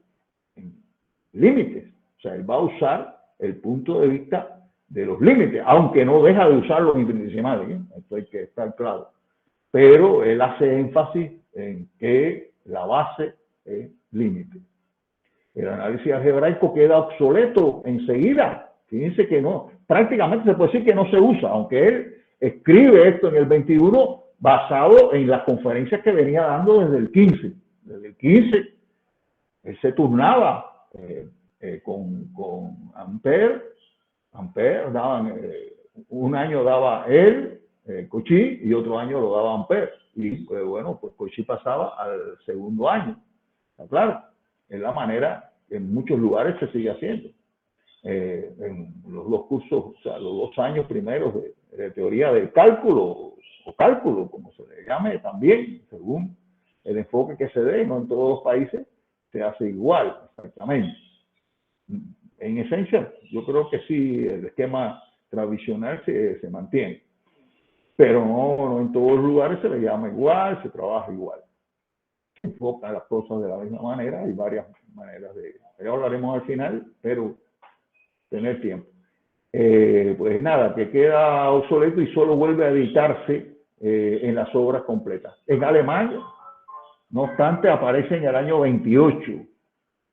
en límites, o sea, él va a usar el punto de vista de los límites, aunque no deja de usar los infinitesimales, ¿eh? Esto hay que estar claro. Pero él hace énfasis en que la base es límite. El análisis algebraico queda obsoleto enseguida. Fíjense que no, prácticamente se puede decir que no se usa, aunque él escribe esto en el 21 basado en las conferencias que venía dando desde el 15. Desde el 15 él se turnaba con Ampère. Ampère daban, un año daba él, Cauchy, y otro año lo daba Ampère. Y bueno, pues Cauchy pasaba al segundo año. ¿Está claro? Es la manera que en muchos lugares se sigue haciendo. En los dos cursos, o sea, los 2 años primeros de teoría del cálculo, o cálculo, como se le llame también, según el enfoque que se dé, no en todos los países se hace igual, exactamente. En esencia, yo creo que sí, el esquema tradicional se mantiene, pero no en todos los lugares se le llama igual, se trabaja igual. Se enfocan las cosas de la misma manera, hay varias maneras de... Ya hablaremos al final, pero tener tiempo. Pues nada, que queda obsoleto y solo vuelve a editarse en las obras completas. En alemán, no obstante, aparece en el año 28,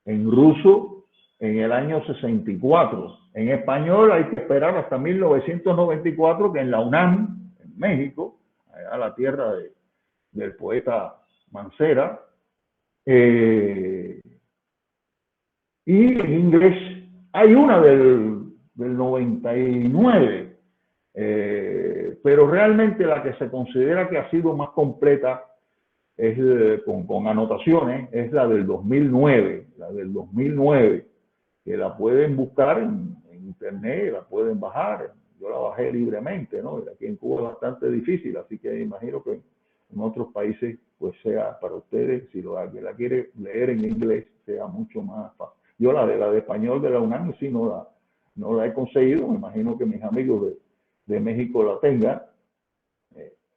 en ruso en el año 64. En español hay que esperar hasta 1994, que en la UNAM, en México, allá la tierra del poeta Mancera, y en inglés hay una del 99, pero realmente la que se considera que ha sido más completa es con anotaciones, es la del 2009, que la pueden buscar en internet, la pueden bajar. Yo la bajé libremente, ¿no? Aquí en Cuba es bastante difícil, así que imagino que en otros países pues sea para ustedes, si alguien la quiere leer en inglés, sea mucho más fácil. Yo la de español de la UNAM sí no la he conseguido, me imagino que mis amigos de México la tengan,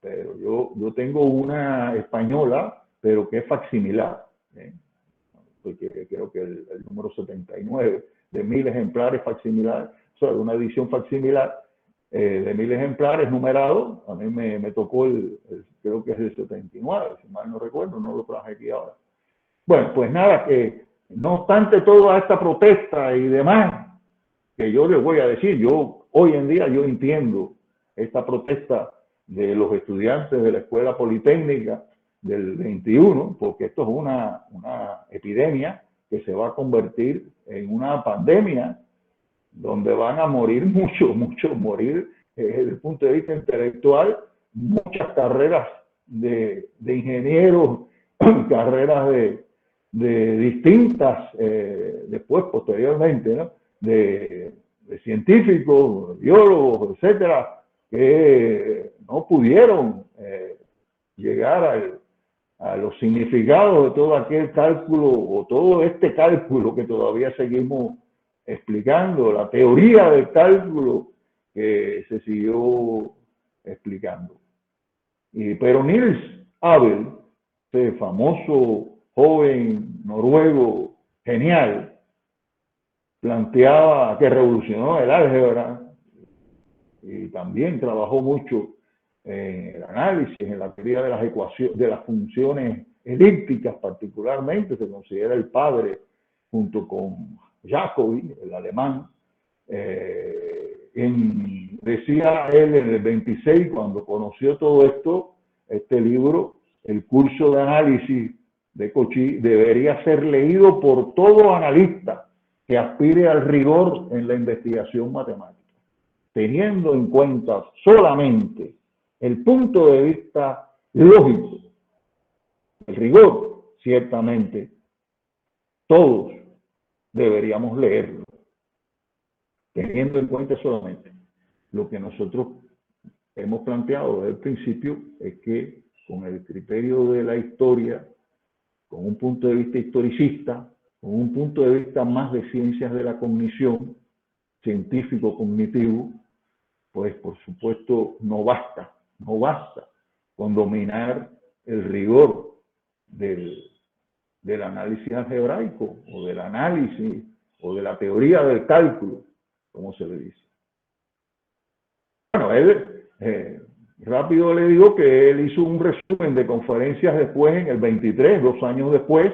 pero yo tengo una española, pero que es facsimilar, porque creo que el número 79 de 1000 ejemplares facsimilar, o sea, una edición facsimilar de 1000 ejemplares numerados. A mí me tocó el creo que es del 79, si mal no recuerdo, no lo traje aquí ahora. Bueno, pues nada, que no obstante toda esta protesta y demás, que yo les voy a decir, yo hoy en día yo entiendo esta protesta de los estudiantes de la Escuela Politécnica del 21, porque esto es una epidemia que se va a convertir en una pandemia donde van a morir muchos, morir desde el punto de vista intelectual, muchas carreras de ingenieros, carreras de distintas, después, posteriormente, ¿no? de científicos, biólogos, etcétera, que no pudieron llegar a los significados de todo aquel cálculo o todo este cálculo que todavía seguimos explicando, la teoría del cálculo que se siguió explicando. Pero Niels Abel, ese famoso joven noruego genial, planteaba que revolucionó el álgebra y también trabajó mucho en el análisis, en la teoría de las ecuaciones, de las funciones elípticas particularmente, se considera el padre junto con Jacobi, el alemán. Decía él en el 26, cuando conoció todo esto, este libro, el curso de análisis de Cauchy, debería ser leído por todo analista que aspire al rigor en la investigación matemática, teniendo en cuenta solamente el punto de vista lógico. El rigor, ciertamente, todos deberíamos leerlo, teniendo en cuenta solamente lo que nosotros hemos planteado desde el principio, es que con el criterio de la historia, con un punto de vista historicista, con un punto de vista más de ciencias de la cognición, científico-cognitivo, pues por supuesto no basta con dominar el rigor del análisis algebraico o del análisis o de la teoría del cálculo, como se le dice. Bueno, él, rápido le digo que él hizo un resumen de conferencias después, en el 23, 2 años después,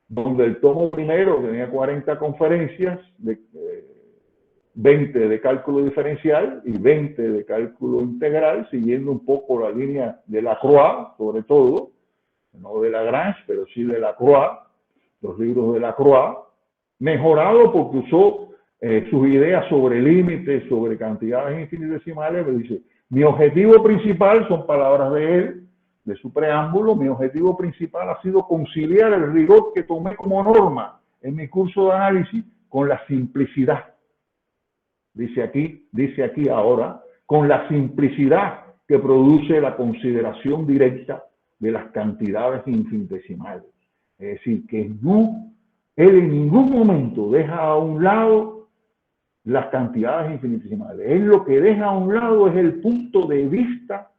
donde el tomo primero tenía 40 conferencias, 20 de cálculo diferencial y 20 de cálculo integral, siguiendo un poco la línea de Lacroix, sobre todo, no de Lagrange, pero sí de Lacroix, los libros de Lacroix, mejorado porque usó sus ideas sobre límites, sobre cantidades infinitesimales. Me dice, mi objetivo principal, son palabras de él, de su preámbulo, mi objetivo principal ha sido conciliar el rigor que tomé como norma en mi curso de análisis con la simplicidad. Dice aquí ahora, con la simplicidad que produce la consideración directa de las cantidades infinitesimales. Es decir, que él en ningún momento deja a un lado las cantidades infinitesimales. Él lo que deja a un lado es el punto de vista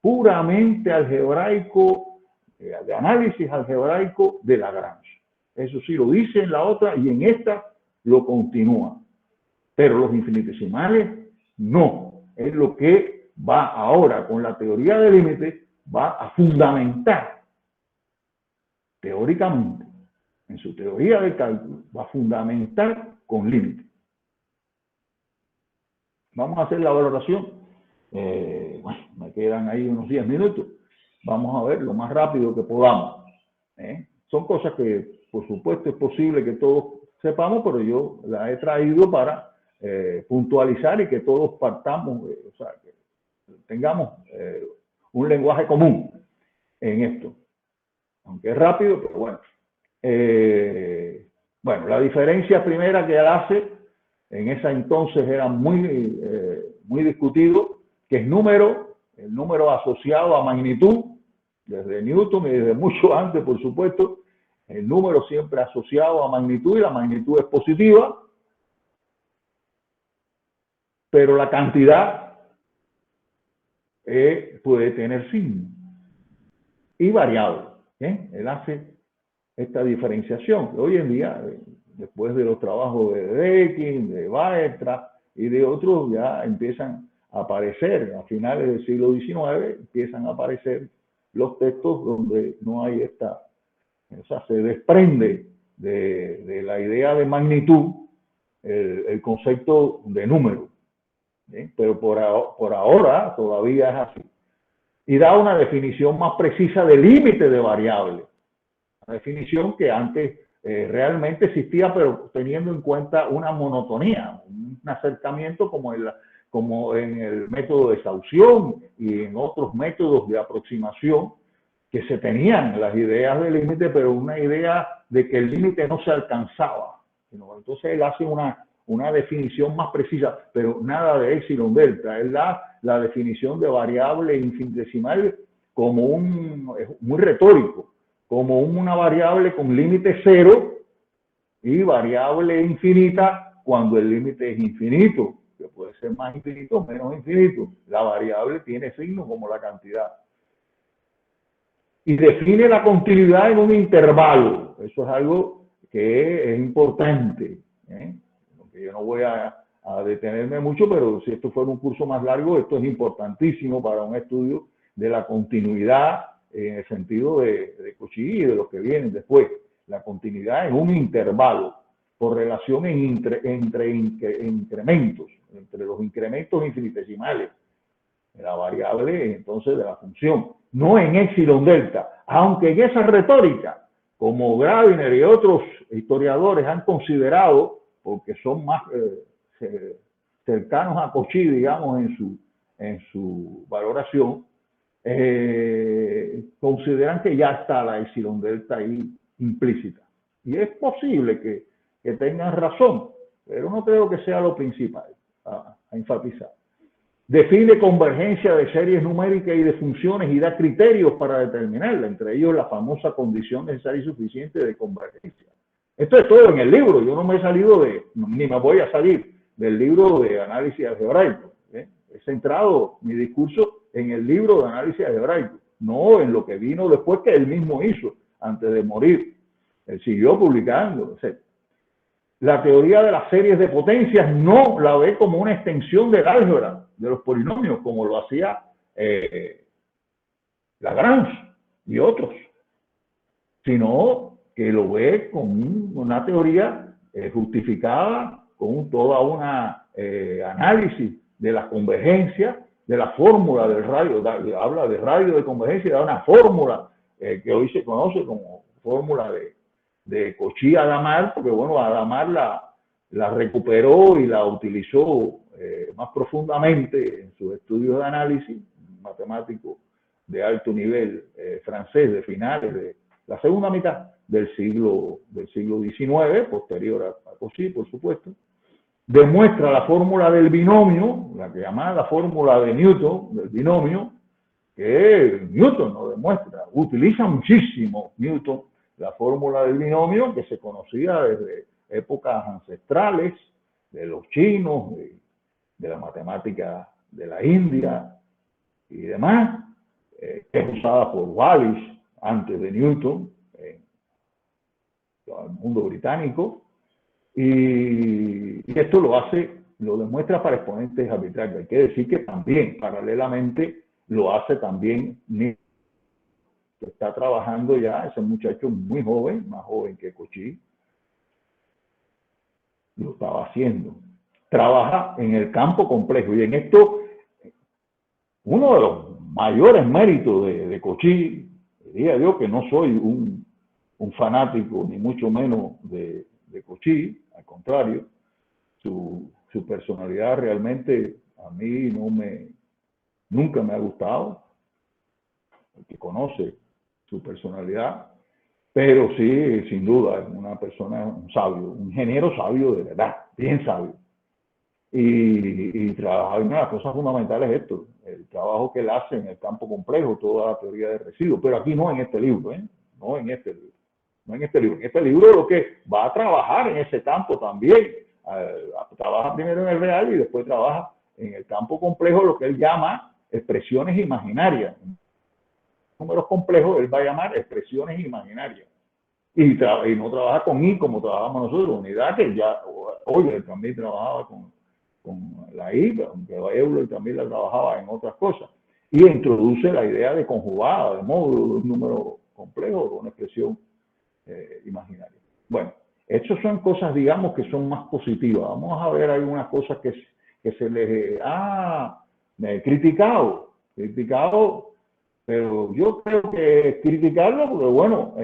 puramente algebraico, de análisis algebraico de Lagrange. Eso sí lo dice en la otra y en esta lo continúa. Pero los infinitesimales no. Es lo que va ahora con la teoría del límite, va a fundamentar teóricamente, en su teoría del cálculo, va a fundamentar con límite. Vamos a hacer la valoración. Bueno, me quedan ahí unos 10 minutos. Vamos a ver lo más rápido que podamos. Son cosas que, por supuesto, es posible que todos sepamos, pero yo las he traído para puntualizar y que todos partamos, o sea, que tengamos un lenguaje común en esto. Aunque es rápido, pero bueno. Bueno, la diferencia primera que él hace, en esa entonces era muy discutido, que es el número asociado a magnitud, desde Newton y desde mucho antes, por supuesto, el número siempre asociado a magnitud, y la magnitud es positiva, pero la cantidad puede tener signo y variable. Él hace esta diferenciación. Hoy en día, después de los trabajos de Dedekind, de Weierstrass y de otros, ya empiezan a aparecer. A finales del siglo XIX empiezan a aparecer los textos donde no hay o sea, se desprende de la idea de magnitud el concepto de número. ¿Sí? Pero por ahora todavía es así. Y da una definición más precisa de límite de variable. Una definición que antes realmente existía, pero teniendo en cuenta una monotonía, un acercamiento como en el método de Saussure y en otros métodos de aproximación, que se tenían las ideas de límite, pero una idea de que el límite no se alcanzaba. Entonces él hace una definición más precisa, pero nada de epsilon delta. Él da la definición de variable infinitesimal como muy retórico, como una variable con límite cero y variable infinita cuando el límite es infinito, que puede ser más infinito o menos infinito. La variable tiene signo como la cantidad. Y define la continuidad en un intervalo. Eso es algo que es importante, ¿eh? Yo no voy a detenerme mucho, pero si esto fuera un curso más largo, esto es importantísimo para un estudio de la continuidad en el sentido de Cauchy y de los que vienen después. La continuidad en un intervalo por relación entre incrementos, entre los incrementos infinitesimales de la variable, entonces de la función, no en epsilon delta, aunque en esa retórica, como Grabiner y otros historiadores han considerado, porque son más cercanos a Cauchy, digamos, en su valoración, consideran que ya está la epsilon delta ahí implícita. Y es posible que tengan razón, pero no creo que sea lo principal a enfatizar. Define convergencia de series numéricas y de funciones y da criterios para determinarla, entre ellos la famosa condición necesaria y suficiente de convergencia. Esto es todo en el libro. Yo no me he salido ni me voy a salir del libro de análisis algebraico. He centrado mi discurso en el libro de análisis algebraico, no en lo que vino después que él mismo hizo antes de morir. Él siguió publicando, etc. La teoría de las series de potencias no la ve como una extensión del álgebra de los polinomios, como lo hacía Lagrange y otros, sino que lo ve con una teoría justificada con toda una análisis de la convergencia, de la fórmula del radio, habla de radio de convergencia, da una fórmula que hoy se conoce como fórmula de Cauchy-Hadamard, porque bueno, Hadamard la recuperó y la utilizó más profundamente en sus estudios de análisis, matemático de alto nivel francés de finales de la segunda mitad del siglo XIX, posterior a Cauchy, por supuesto. Demuestra la fórmula del binomio, la que llamaba la fórmula de Newton, del binomio, que Newton no demuestra. Utiliza muchísimo Newton la fórmula del binomio, que se conocía desde épocas ancestrales, de los chinos, de la matemática de la India y demás, es usada por Wallis antes de Newton, en el mundo británico, y esto lo demuestra para exponentes arbitrarios. Hay que decir que también, paralelamente, lo hace también Newton, que está trabajando ya, ese muchacho muy joven, más joven que Cauchy, lo estaba haciendo. Trabaja en el campo complejo, y en esto, uno de los mayores méritos de Cauchy, diría yo que no soy un fanático, ni mucho menos de Cauchy, al contrario, su personalidad realmente a mí nunca me ha gustado, el que conoce su personalidad, pero sí, sin duda, una persona, un sabio, un ingeniero sabio de verdad, bien sabio. Y trabajar en una de las cosas fundamentales es esto, el trabajo que él hace en el campo complejo, toda la teoría de residuos, pero aquí no en este libro, no en este libro. No en este libro. En este libro lo que va a trabajar en ese campo también. Trabaja primero en el real y después trabaja en el campo complejo, lo que él llama expresiones imaginarias. Números complejos él va a llamar expresiones imaginarias. Y no trabaja con I como trabajamos nosotros, unidad que ya hoy él también trabajaba con la I, aunque Euler también la trabajaba en otras cosas, y introduce la idea de conjugada, de módulo, de un número complejo o de una expresión imaginaria. Bueno, estas son cosas, digamos, que son más positivas. Vamos a ver algunas cosas que se les ha criticado, pero yo creo que criticarlo, porque bueno,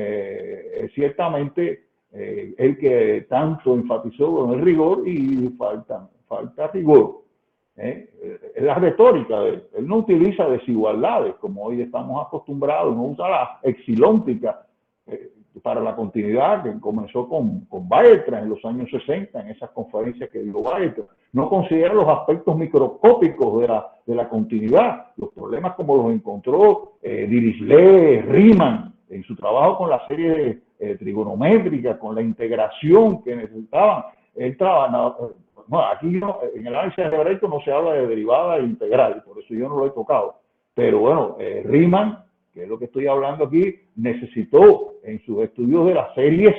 ciertamente el que tanto enfatizó con el rigor y falta rigor. Es la retórica de él. Él no utiliza desigualdades como hoy estamos acostumbrados, no usa la exilóntica para la continuidad que comenzó con Weierstrass en los años 60, en esas conferencias que dio Weierstrass. No considera los aspectos microscópicos de la continuidad, los problemas como los encontró Dirichlet, Riemann, en su trabajo con la serie trigonométrica, con la integración que necesitaban. Él trabaja, no, aquí no, en el análisis algebraico no se habla de derivada e integral, por eso yo no lo he tocado. Pero bueno, Riemann, que es lo que estoy hablando aquí, necesitó en sus estudios de las series,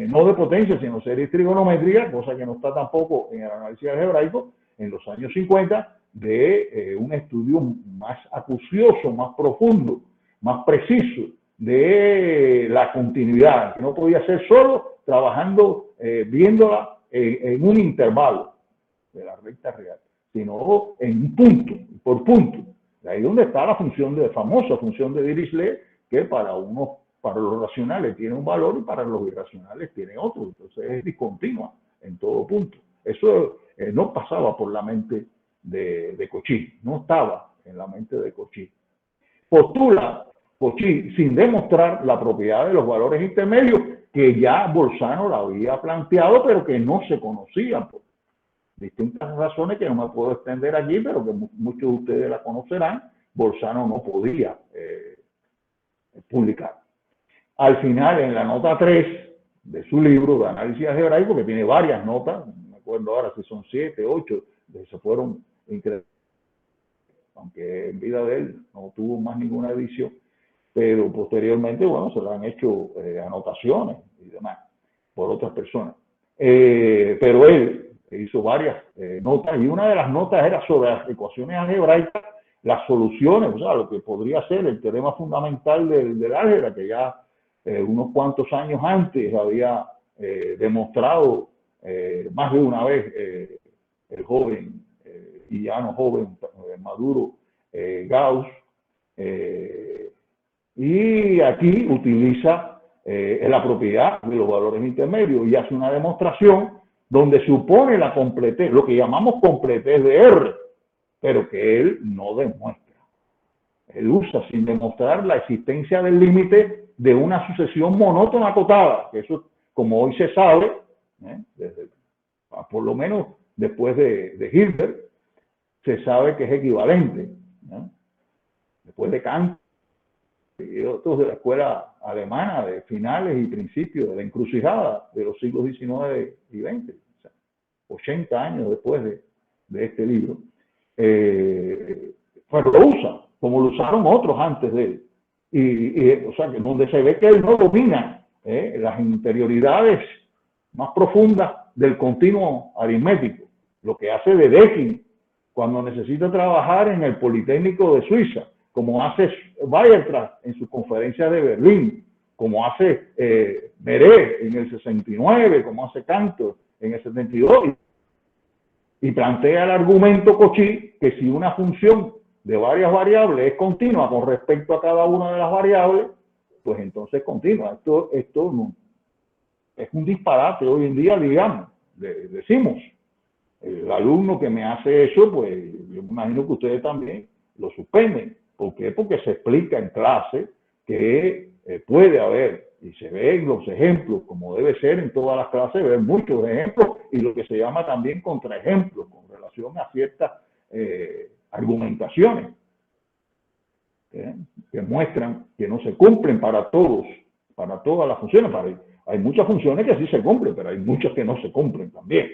no de potencia, sino series trigonométricas, cosa que no está tampoco en el análisis algebraico, en los años 50, de un estudio más acucioso, más profundo, más preciso de la continuidad, que no podía ser solo trabajando, viéndola en un intervalo de la recta real, sino en un punto, por punto. Ahí es donde está la famosa función de Dirichlet, que para los racionales tiene un valor y para los irracionales tiene otro. Entonces es discontinua en todo punto. Eso no pasaba por la mente de Cauchy, no estaba en la mente de Cauchy. Postula Cauchy sin demostrar la propiedad de los valores intermedios que ya Bolzano la había planteado, pero que no se conocían por distintas razones que no me puedo extender aquí, pero que muchos de ustedes la conocerán. Bolzano no podía publicar. Al final, en la nota 3 de su libro de análisis algebraico, que tiene varias notas, no me acuerdo ahora si son 7, 8, se fueron increíbles, aunque en vida de él no tuvo más ninguna edición, pero posteriormente, bueno, se le han hecho anotaciones y demás por otras personas. Pero él hizo varias notas, y una de las notas era sobre las ecuaciones algebraicas, las soluciones, o sea, lo que podría ser el teorema fundamental del álgebra, que ya unos cuantos años antes había demostrado más de una vez el joven, y ya no joven, maduro, Gauss, y aquí utiliza la propiedad de los valores intermedios y hace una demostración donde supone la completez, lo que llamamos completez de R, pero que él no demuestra. Él usa sin demostrar la existencia del límite de una sucesión monótona acotada, que eso, como hoy se sabe, por lo menos después de Hilbert, se sabe que es equivalente. Después de Kant y otros de la escuela alemana de finales y principios de la encrucijada de los siglos XIX y XX, o sea, 80 años después de este libro, pues lo usa, como lo usaron otros antes de él. O sea, que donde se ve que él no domina las interioridades más profundas del continuo aritmético, lo que hace de Dedekind cuando necesita trabajar en el Politécnico de Suiza, como hace Weierstrass en sus conferencias de Berlín, como hace Meret en el 69, como hace Cantor en el 72, y plantea el argumento Cauchy que si una función de varias variables es continua con respecto a cada una de las variables, pues entonces es continua. Esto no, es un disparate hoy en día, digamos, decimos. El alumno que me hace eso, pues yo me imagino que ustedes también lo suspenden. ¿Por qué? Porque se explica en clase que puede haber, y se ven los ejemplos, como debe ser en todas las clases, ver muchos ejemplos, y lo que se llama también contraejemplos, con relación a ciertas argumentaciones que muestran que no se cumplen para todos, para todas las funciones. Hay muchas funciones que sí se cumplen, pero hay muchas que no se cumplen también.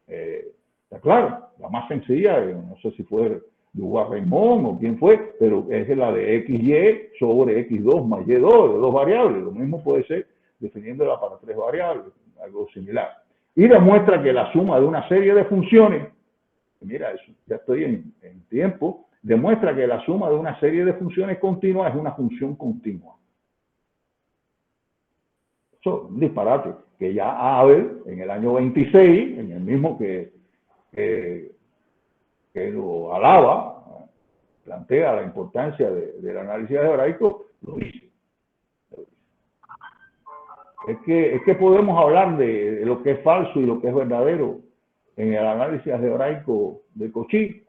Está claro, la más sencilla, no sé si fue Dubois Raymond o quién fue, pero es la de XY sobre X2 más Y2, de dos variables. Lo mismo puede ser definiéndola para tres variables, algo similar. Y demuestra que la suma de una serie de funciones mira, eso, ya estoy en tiempo, demuestra que la suma de una serie de funciones continuas es una función continua. Eso es un disparate que ya Abel, en el año 26, en el mismo que lo alaba, plantea la importancia del análisis algebraico, lo dice. Es que podemos hablar de lo que es falso y lo que es verdadero en el análisis algebraico de Cauchy.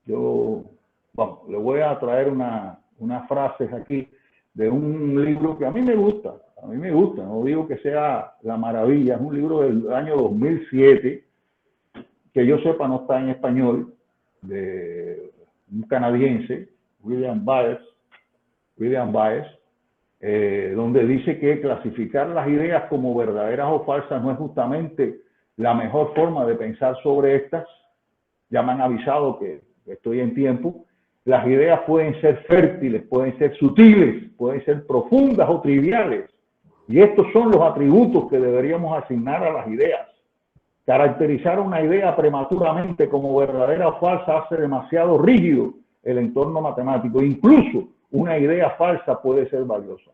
Yo, bueno, le voy a traer unas frases aquí de un libro que a mí me gusta, no digo que sea la maravilla, es un libro del año 2007, que yo sepa no está en español, de un canadiense, William Byers, donde dice que clasificar las ideas como verdaderas o falsas no es justamente la mejor forma de pensar sobre estas. Ya me han avisado que estoy en tiempo. Las ideas pueden ser fértiles, pueden ser sutiles, pueden ser profundas o triviales. Y estos son los atributos que deberíamos asignar a las ideas. Caracterizar una idea prematuramente como verdadera o falsa hace demasiado rígido el entorno matemático. Incluso una idea falsa puede ser valiosa.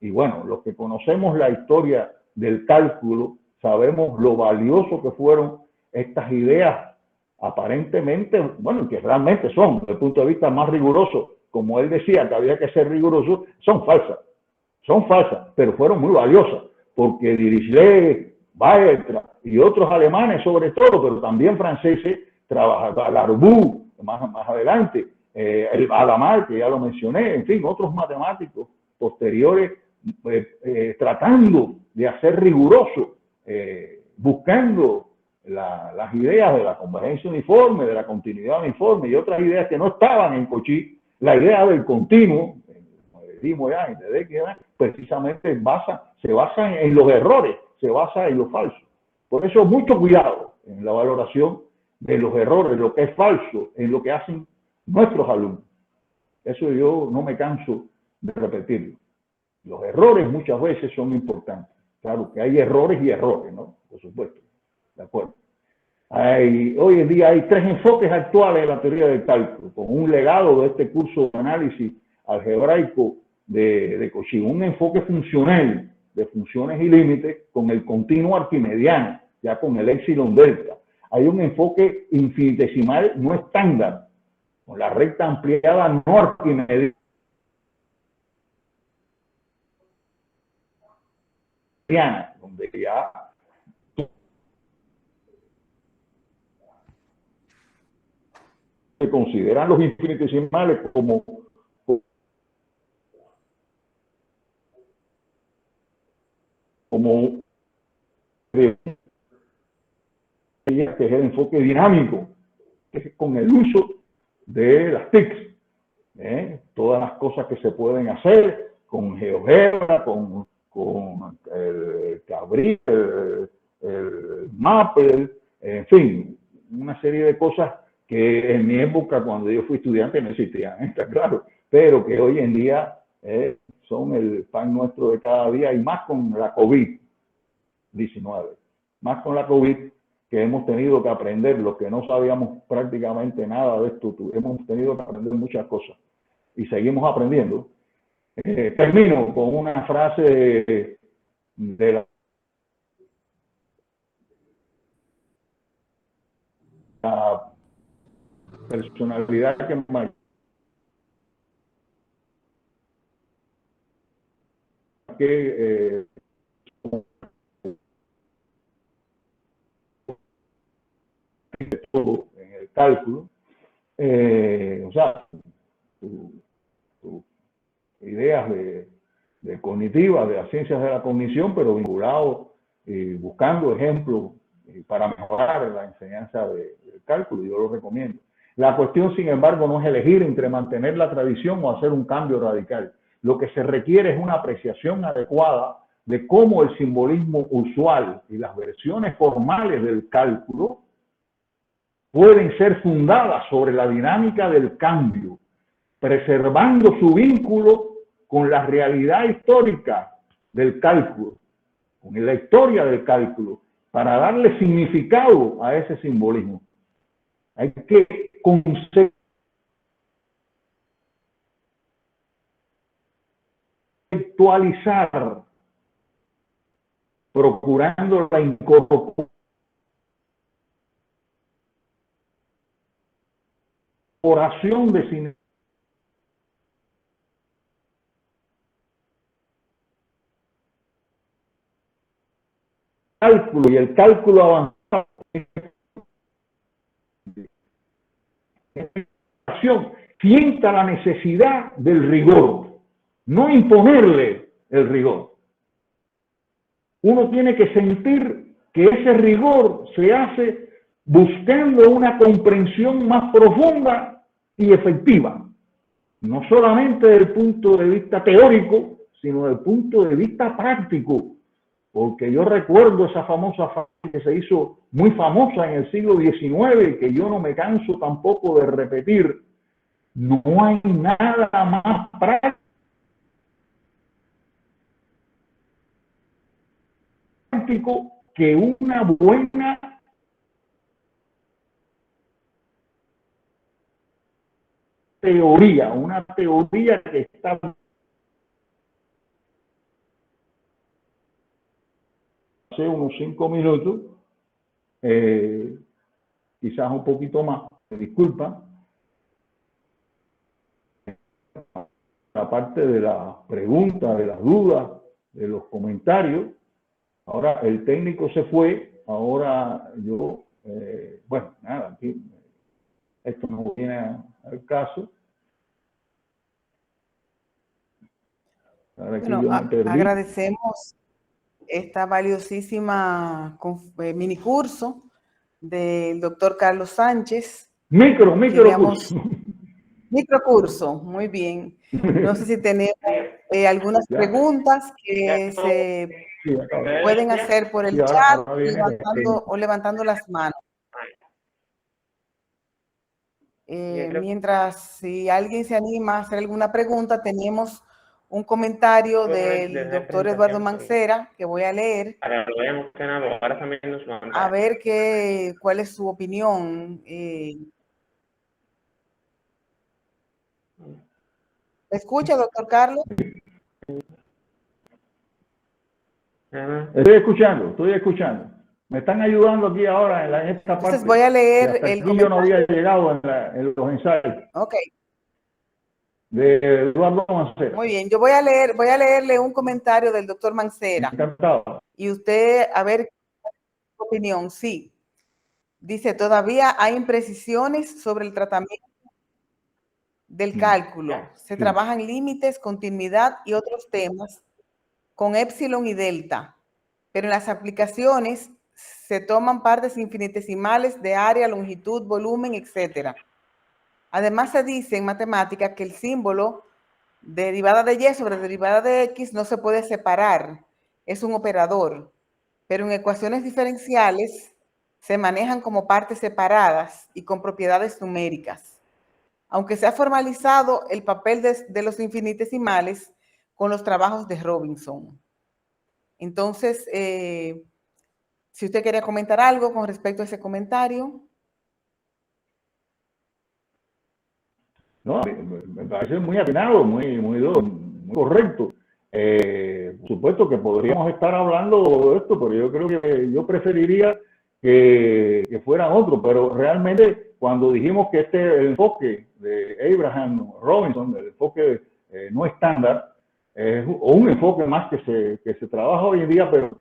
Y bueno, los que conocemos la historia del cálculo, sabemos lo valioso que fueron estas ideas aparentemente, bueno, que realmente son, desde el punto de vista más riguroso, como él decía que había que ser riguroso, son falsas, pero fueron muy valiosas, porque Dirichlet, Weierstrass y otros alemanes sobre todo, pero también franceses, trabajaban, Larboux, más adelante, el Hadamard, que ya lo mencioné, en fin, otros matemáticos posteriores, tratando de hacer riguroso, buscando las ideas de la convergencia uniforme, de la continuidad uniforme y otras ideas que no estaban en Cauchy. La idea del continuo, precisamente se basa en los errores, se basa en lo falso. Por eso mucho cuidado en la valoración de los errores, lo que es falso, en lo que hacen nuestros alumnos. Eso yo no me canso de repetirlo. Los errores muchas veces son importantes. Claro que hay errores y errores, ¿no? Por supuesto. ¿De acuerdo? Hoy en día hay tres enfoques actuales de la teoría del cálculo, con un legado de este curso de análisis algebraico de Cauchy. Un enfoque funcional, de funciones y límites, con el continuo arquimediano, ya con el épsilon delta. Hay un enfoque infinitesimal no estándar, con la recta ampliada no arquimediana, donde ya se consideran los infinitesimales como que es el enfoque dinámico, que es con el uso de las TICs, todas las cosas que se pueden hacer con GeoGebra, con el Cabrit, el Mappel, en fin, una serie de cosas que en mi época, cuando yo fui estudiante, no existían, está claro, pero que hoy en día son el pan nuestro de cada día, y más con la COVID-19, más con la COVID, que hemos tenido que aprender, los que no sabíamos prácticamente nada de esto, hemos tenido que aprender muchas cosas y seguimos aprendiendo. Termino con una frase de la personalidad que marqué todo en el cálculo, o sea, ideas de cognitivas, de las ciencias de la cognición, pero vinculado y buscando ejemplos para mejorar la enseñanza del cálculo, yo lo recomiendo. La cuestión, sin embargo, no es elegir entre mantener la tradición o hacer un cambio radical. Lo que se requiere es una apreciación adecuada de cómo el simbolismo usual y las versiones formales del cálculo pueden ser fundadas sobre la dinámica del cambio, preservando su vínculo con la realidad histórica del cálculo, con la historia del cálculo, para darle significado a ese simbolismo. Hay que conceptualizar, procurando la incorporación de cine. Cálculo y el cálculo avanzado sienta la necesidad del rigor, no imponerle el rigor. Uno tiene que sentir que ese rigor se hace buscando una comprensión más profunda y efectiva, no solamente desde el punto de vista teórico, sino desde el punto de vista práctico. Porque yo recuerdo esa famosa frase que se hizo muy famosa en el siglo XIX, que yo no me canso tampoco de repetir: no hay nada más práctico que una buena teoría, una teoría que está hace unos 5 minutos, quizás un poquito más, me disculpa, aparte de las preguntas, de las dudas, de los comentarios. Ahora el técnico se fue, ahora yo, bueno, nada, aquí, esto no viene al caso. Ahora
Bueno,
que yo me perdí.
agradecemos esta valiosísima mini curso del doctor Carlos Sánchez. Microcurso, muy bien. No sé si tenemos algunas preguntas que se pueden hacer por el chat o levantando las manos. Mientras, si alguien se anima a hacer alguna pregunta, tenemos un comentario del doctor Eduardo Mancera que voy a leer. A ver cuál es su opinión. ¿Me escucha, doctor Carlos?
Estoy escuchando. Me están ayudando aquí ahora en esta parte.
Entonces voy a leer el
comentario. Yo no había llegado en los ensayos.
Ok.
De Eduardo Mancera.
Muy bien, yo voy a leerle un comentario del doctor Mancera.
Encantado.
Y usted, a ver su opinión. Sí. Dice, todavía hay imprecisiones sobre el tratamiento del cálculo. Se trabajan límites, continuidad y otros temas con epsilon y delta. Pero en las aplicaciones se toman partes infinitesimales de área, longitud, volumen, etc. Además se dice en matemática que el símbolo derivada de y sobre derivada de x no se puede separar, es un operador, pero en ecuaciones diferenciales se manejan como partes separadas y con propiedades numéricas. Aunque se ha formalizado el papel de los infinitesimales con los trabajos de Robinson. Entonces, si usted quería comentar algo con respecto a ese comentario.
No, me parece muy atinado, muy correcto. Por supuesto que podríamos estar hablando de esto, pero yo creo que yo preferiría que fuera otro. Pero realmente cuando dijimos que el enfoque de Abraham Robinson, el enfoque no estándar, o un enfoque más que se trabaja hoy en día, pero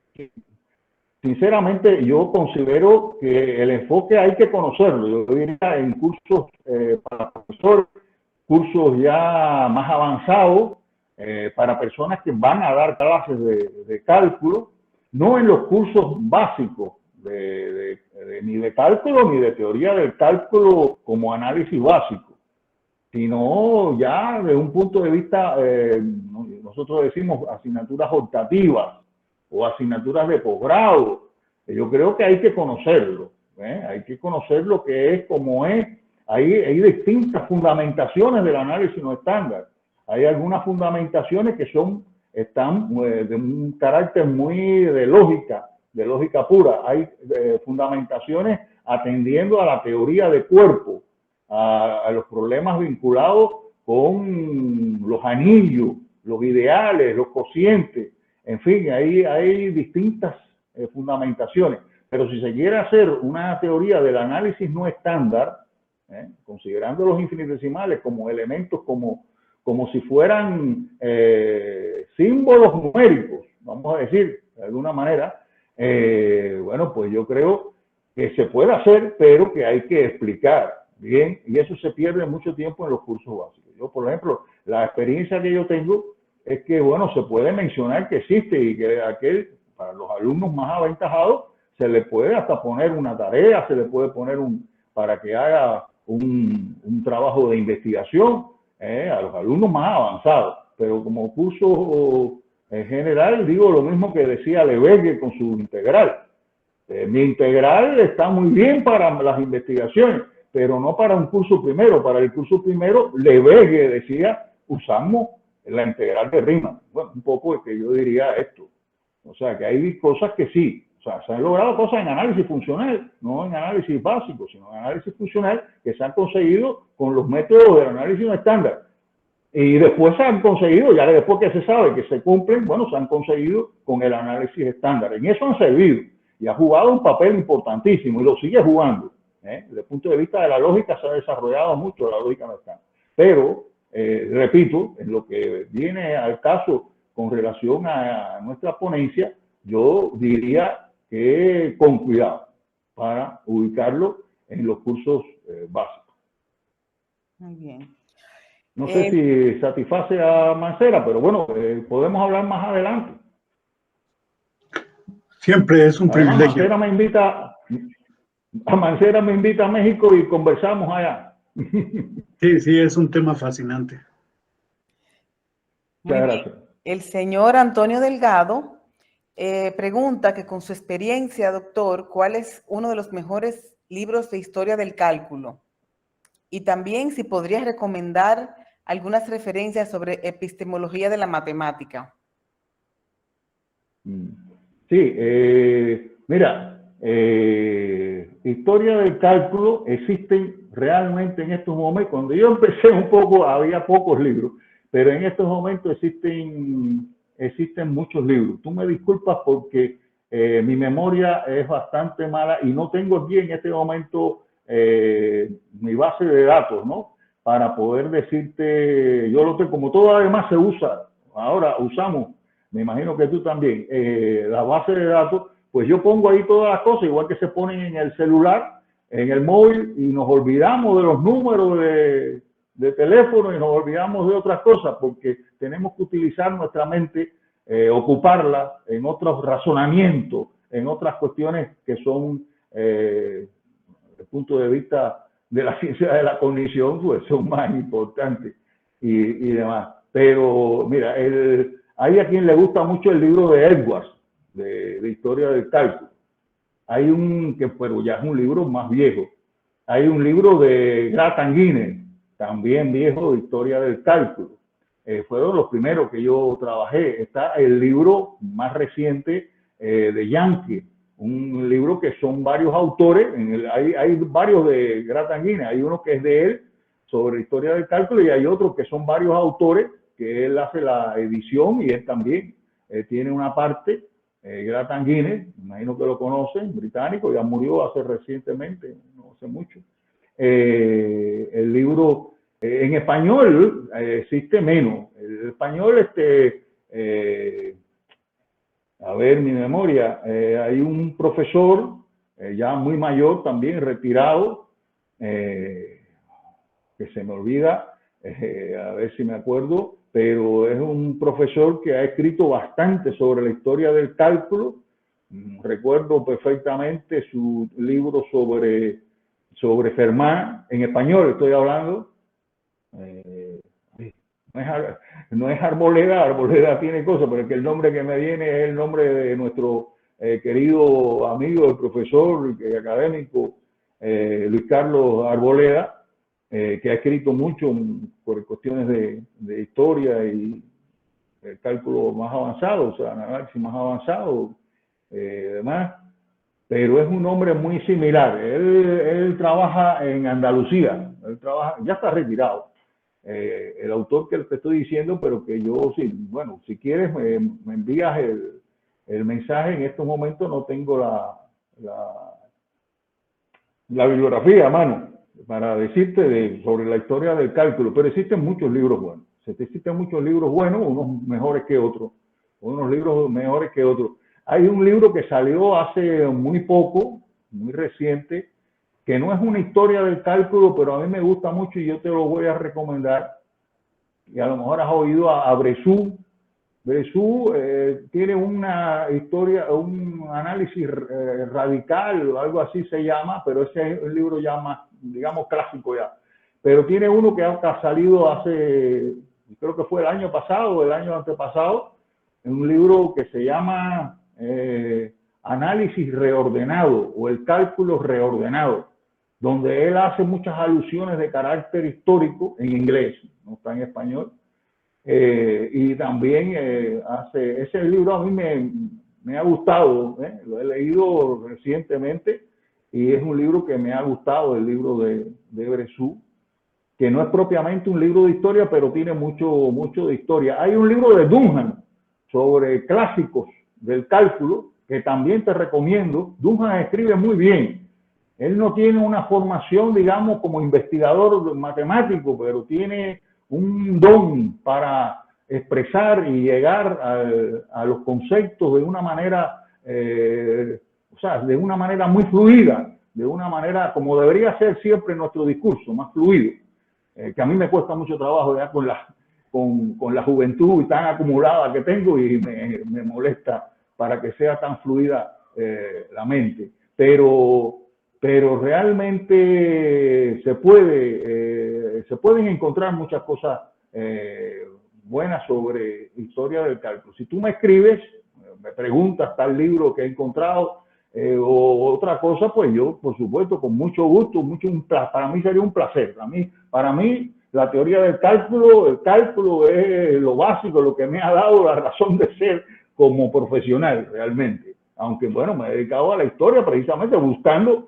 sinceramente yo considero que el enfoque hay que conocerlo. Yo diría en cursos para profesores, cursos ya más avanzados, para personas que van a dar clases de cálculo, no en los cursos básicos ni de cálculo ni de teoría del cálculo como análisis básico, sino ya de un punto de vista, nosotros decimos asignaturas optativas o asignaturas de posgrado. Yo creo que hay que conocerlo, hay que conocer lo que es, cómo es. Hay distintas fundamentaciones del análisis no estándar. Hay algunas fundamentaciones que están de un carácter muy de lógica pura. Hay fundamentaciones atendiendo a la teoría de cuerpo, a los problemas vinculados con los anillos, los ideales, los cocientes, en fin, hay distintas fundamentaciones. Pero si se quiere hacer una teoría del análisis no estándar, considerando los infinitesimales como elementos, como si fueran símbolos numéricos, vamos a decir, de alguna manera, bueno, pues yo creo que se puede hacer, pero que hay que explicar bien, y eso se pierde mucho tiempo en los cursos básicos. Yo, por ejemplo, la experiencia que yo tengo es que, bueno, se puede mencionar que existe y que para los alumnos más aventajados, se le puede hasta poner una tarea, se le puede poner para que haga un trabajo de investigación a los alumnos más avanzados. Pero como curso en general, digo lo mismo que decía Lebesgue con su integral. Mi integral está muy bien para las investigaciones, pero no para un curso primero. Para el curso primero, Lebesgue decía, usamos la integral de Riemann. Bueno, un poco es que yo diría esto. O sea, que hay cosas que sí. O sea, se han logrado cosas en análisis funcional, no en análisis básico, sino en análisis funcional que se han conseguido con los métodos del análisis no estándar. Y después se han conseguido, ya después que se sabe que se cumplen, bueno, se han conseguido con el análisis estándar. En eso han servido y ha jugado un papel importantísimo y lo sigue jugando. Desde el punto de vista de la lógica se ha desarrollado mucho la lógica no estándar. Pero, repito, en lo que viene al caso con relación a nuestra ponencia, yo diría que con cuidado para ubicarlo en los cursos básicos.
Muy bien.
No sé si satisface a Mancera, pero bueno, podemos hablar más adelante.
Siempre es un privilegio.
Mancera me invita a México y conversamos allá.
Sí, es un tema fascinante.
Muchas gracias.
El señor Antonio Delgado pregunta que con su experiencia, doctor, ¿cuál es uno de los mejores libros de historia del cálculo? Y también si podría recomendar algunas referencias sobre epistemología de la matemática.
Sí, mira, historia del cálculo existen realmente en estos momentos. Cuando yo empecé un poco, había pocos libros, pero en estos momentos existen muchos libros. Tú me disculpas porque mi memoria es bastante mala y no tengo aquí en este momento mi base de datos, ¿no? Para poder decirte, yo lo tengo, como todo además se usa, ahora usamos, me imagino que tú también, la base de datos, pues yo pongo ahí todas las cosas, igual que se ponen en el celular, en el móvil, y nos olvidamos de los números de teléfono y nos olvidamos de otras cosas, porque tenemos que utilizar nuestra mente, ocuparla en otros razonamientos, en otras cuestiones que son, desde el punto de vista de la ciencia de la cognición, pues son más importantes y demás. Pero mira, hay a quien le gusta mucho el libro de Edwards, de historia del cálculo. Hay pero ya es un libro más viejo. Hay un libro de Gratan Guinness, también viejo, de historia del cálculo. Fueron los primeros que yo trabajé. Está el libro más reciente de Yankee, un libro que son varios autores. Hay varios de Gratan Guinness. Hay uno que es de él, sobre historia del cálculo, y hay otros que son varios autores, que él hace la edición y él también tiene una parte. Gratan Guinness, imagino que lo conocen, británico, ya murió hace recientemente, no hace mucho. El libro en español existe menos. El español, a ver, mi memoria, hay un profesor ya muy mayor, también retirado, que se me olvida, a ver si me acuerdo, pero es un profesor que ha escrito bastante sobre la historia del cálculo. Recuerdo perfectamente su libro sobre Fermat, en español estoy hablando. No es Arboleda, Arboleda tiene cosas, pero es que el nombre que me viene es el nombre de nuestro querido amigo, el profesor académico Luis Carlos Arboleda, que ha escrito mucho por cuestiones de historia y el cálculo más avanzado, o sea, análisis más avanzado, demás. pero es un hombre muy similar. Él trabaja en Andalucía, ya está retirado. El autor que te estoy diciendo, pero que yo, sí, bueno, si quieres me envías el mensaje. En estos momentos no tengo la bibliografía a mano para decirte sobre la historia del cálculo, pero existen muchos libros buenos. Existen muchos libros buenos, unos mejores que otros, unos libros mejores que otros. Hay un libro que salió hace muy poco, muy reciente, que no es una historia del cálculo, pero a mí me gusta mucho y yo te lo voy a recomendar. Y a lo mejor has oído a Bresson. Bresson tiene una historia, un análisis radical o algo así se llama, pero ese es un libro ya más, digamos, clásico ya. Pero tiene uno que ha salido hace, creo que fue el año pasado o el año antepasado, un libro que se llama Análisis reordenado o el cálculo reordenado, donde él hace muchas alusiones de carácter histórico en inglés, no está en español. Y también ese libro a mí me ha gustado, lo he leído recientemente y es un libro que me ha gustado, el libro de Bresson, que no es propiamente un libro de historia, pero tiene mucho de historia. Hay un libro de Dunham sobre clásicos del cálculo que también te recomiendo. Dunham escribe muy bien. Él no tiene una formación, digamos, como investigador matemático, pero tiene un don para expresar y llegar a los conceptos de una manera, de una manera muy fluida, de una manera como debería ser siempre nuestro discurso, más fluido, que a mí me cuesta mucho trabajo ya con la juventud tan acumulada que tengo y me molesta para que sea tan fluida la mente. Pero realmente se pueden encontrar muchas cosas buenas sobre historia del cálculo. Si tú me escribes, me preguntas tal libro que he encontrado o otra cosa, pues yo, por supuesto, con mucho gusto, para mí sería un placer. Para mí la teoría del cálculo, el cálculo es lo básico, lo que me ha dado la razón de ser como profesional realmente. Aunque, bueno, me he dedicado a la historia precisamente buscando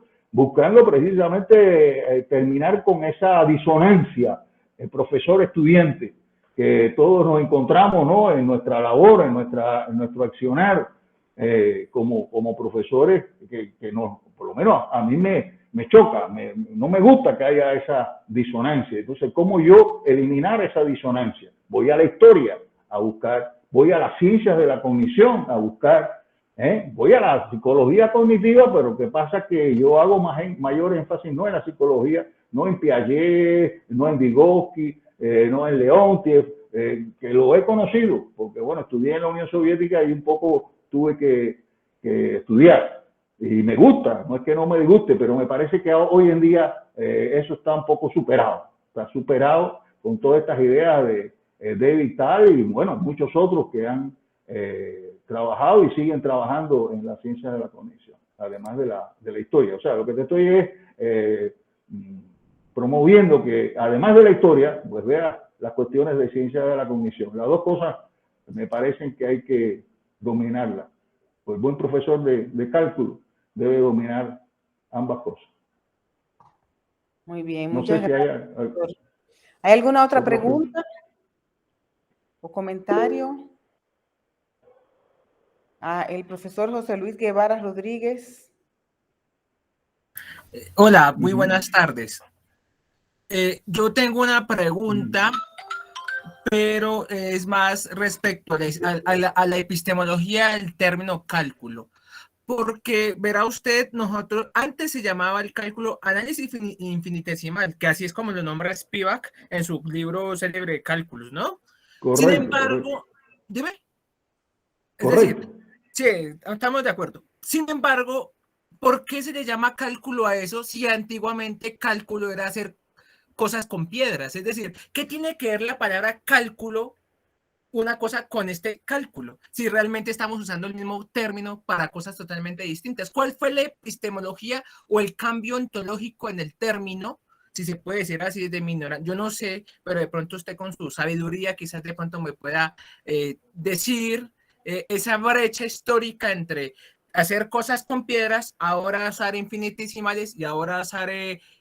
precisamente terminar con esa disonancia profesor-estudiante que todos nos encontramos, ¿no?, en nuestra labor, en nuestro accionar como profesores, que por lo menos a mí me choca, no me gusta que haya esa disonancia. Entonces, ¿cómo yo eliminar esa disonancia? Voy a la historia a buscar, voy a las ciencias de la cognición a buscar, voy a la psicología cognitiva, pero ¿qué pasa? Que yo hago mayor énfasis no en la psicología, no en Piaget, no en Vygotsky, no en Leontiev, que lo he conocido, porque bueno, estudié en la Unión Soviética y un poco tuve que estudiar. Y me gusta, no es que no me guste, pero me parece que hoy en día eso está un poco superado. Está superado con todas estas ideas de David Tal y bueno, muchos otros que han trabajado y siguen trabajando en la ciencia de la cognición, además de la historia. O sea, lo que te estoy es promoviendo que además de la historia, pues vea las cuestiones de ciencia de la cognición. Las dos cosas me parecen que hay que dominarlas. Pues buen profesor de cálculo debe dominar ambas cosas.
Muy bien,
no
muchas
sé
gracias.
Si
¿Hay alguna otra pregunta o comentario? El profesor José Luis Guevara Rodríguez.
Hola, muy buenas tardes. Yo tengo una pregunta, pero es más respecto a la epistemología del término cálculo. Porque verá usted, nosotros antes se llamaba el cálculo análisis infinitesimal, que así es como lo nombra Spivak en su libro célebre de Cálculos, ¿no?
Correcto,
Sin embargo,
correcto.
dime. Es
Correcto.
decir, sí, estamos de acuerdo. Sin embargo, ¿por qué se le llama cálculo a eso si antiguamente cálculo era hacer cosas con piedras? Es decir, ¿qué tiene que ver la palabra cálculo una cosa con este cálculo? Si realmente estamos usando el mismo término para cosas totalmente distintas. ¿Cuál fue la epistemología o el cambio ontológico en el término? Si se puede decir así de mi ignorancia, yo no sé, pero de pronto usted con su sabiduría quizás de pronto me pueda decir esa brecha histórica entre hacer cosas con piedras, ahora usar infinitesimales y ahora usar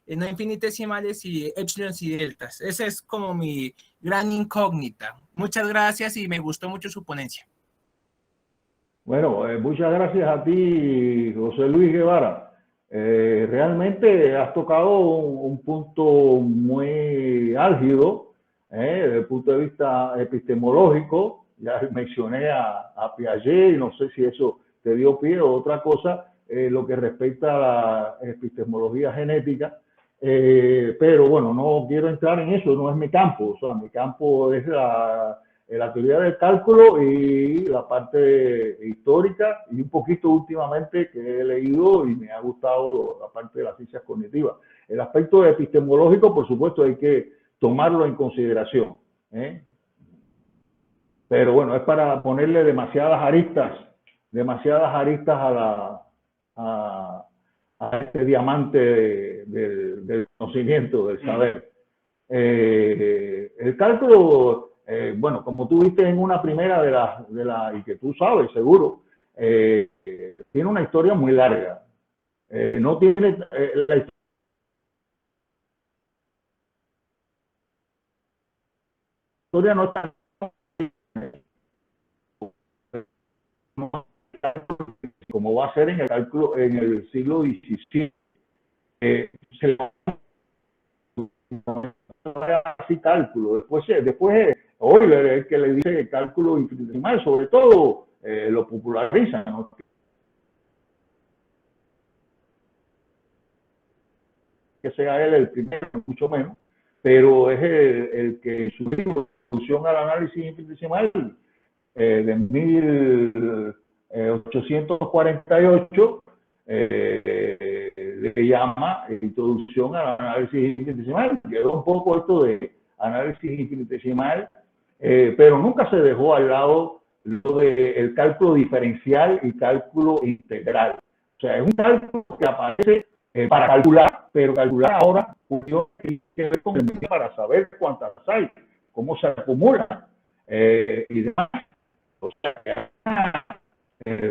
no infinitesimales y epsilons y deltas. Esa es como mi gran incógnita. Muchas gracias y me gustó mucho su ponencia.
Bueno, muchas gracias a ti, José Luis Guevara. Realmente has tocado un punto muy álgido desde el punto de vista epistemológico. Ya mencioné a Piaget y no sé si eso te dio pie o otra cosa, lo que respecta a la epistemología genética. Pero bueno, no quiero entrar en eso, no es mi campo. O sea, mi campo es la teoría del cálculo y la parte histórica y un poquito últimamente que he leído y me ha gustado la parte de las ciencias cognitivas. El aspecto epistemológico, por supuesto, hay que tomarlo en consideración. Pero bueno, es para ponerle demasiadas aristas a este diamante del conocimiento, del saber. El cálculo, bueno, como tú viste en una primera y que tú sabes seguro, tiene una historia muy larga. No tiene la historia no está como va a ser en el cálculo en el siglo XVII. Así cálculo. Después Euler es el que le dice cálculo infinitesimal, sobre todo lo populariza, ¿no? Que sea él el primero, mucho menos, pero es el que en su introducción al análisis infinitesimal de 1848 le llama introducción al análisis infinitesimal. Quedó un poco esto de análisis infinitesimal, pero nunca se dejó al lado lo del cálculo diferencial y cálculo integral. O sea, es un cálculo que aparece para calcular, pero calcular ahora tiene que ver con el para saber cuántas hay, cómo se acumulan y demás. O sea,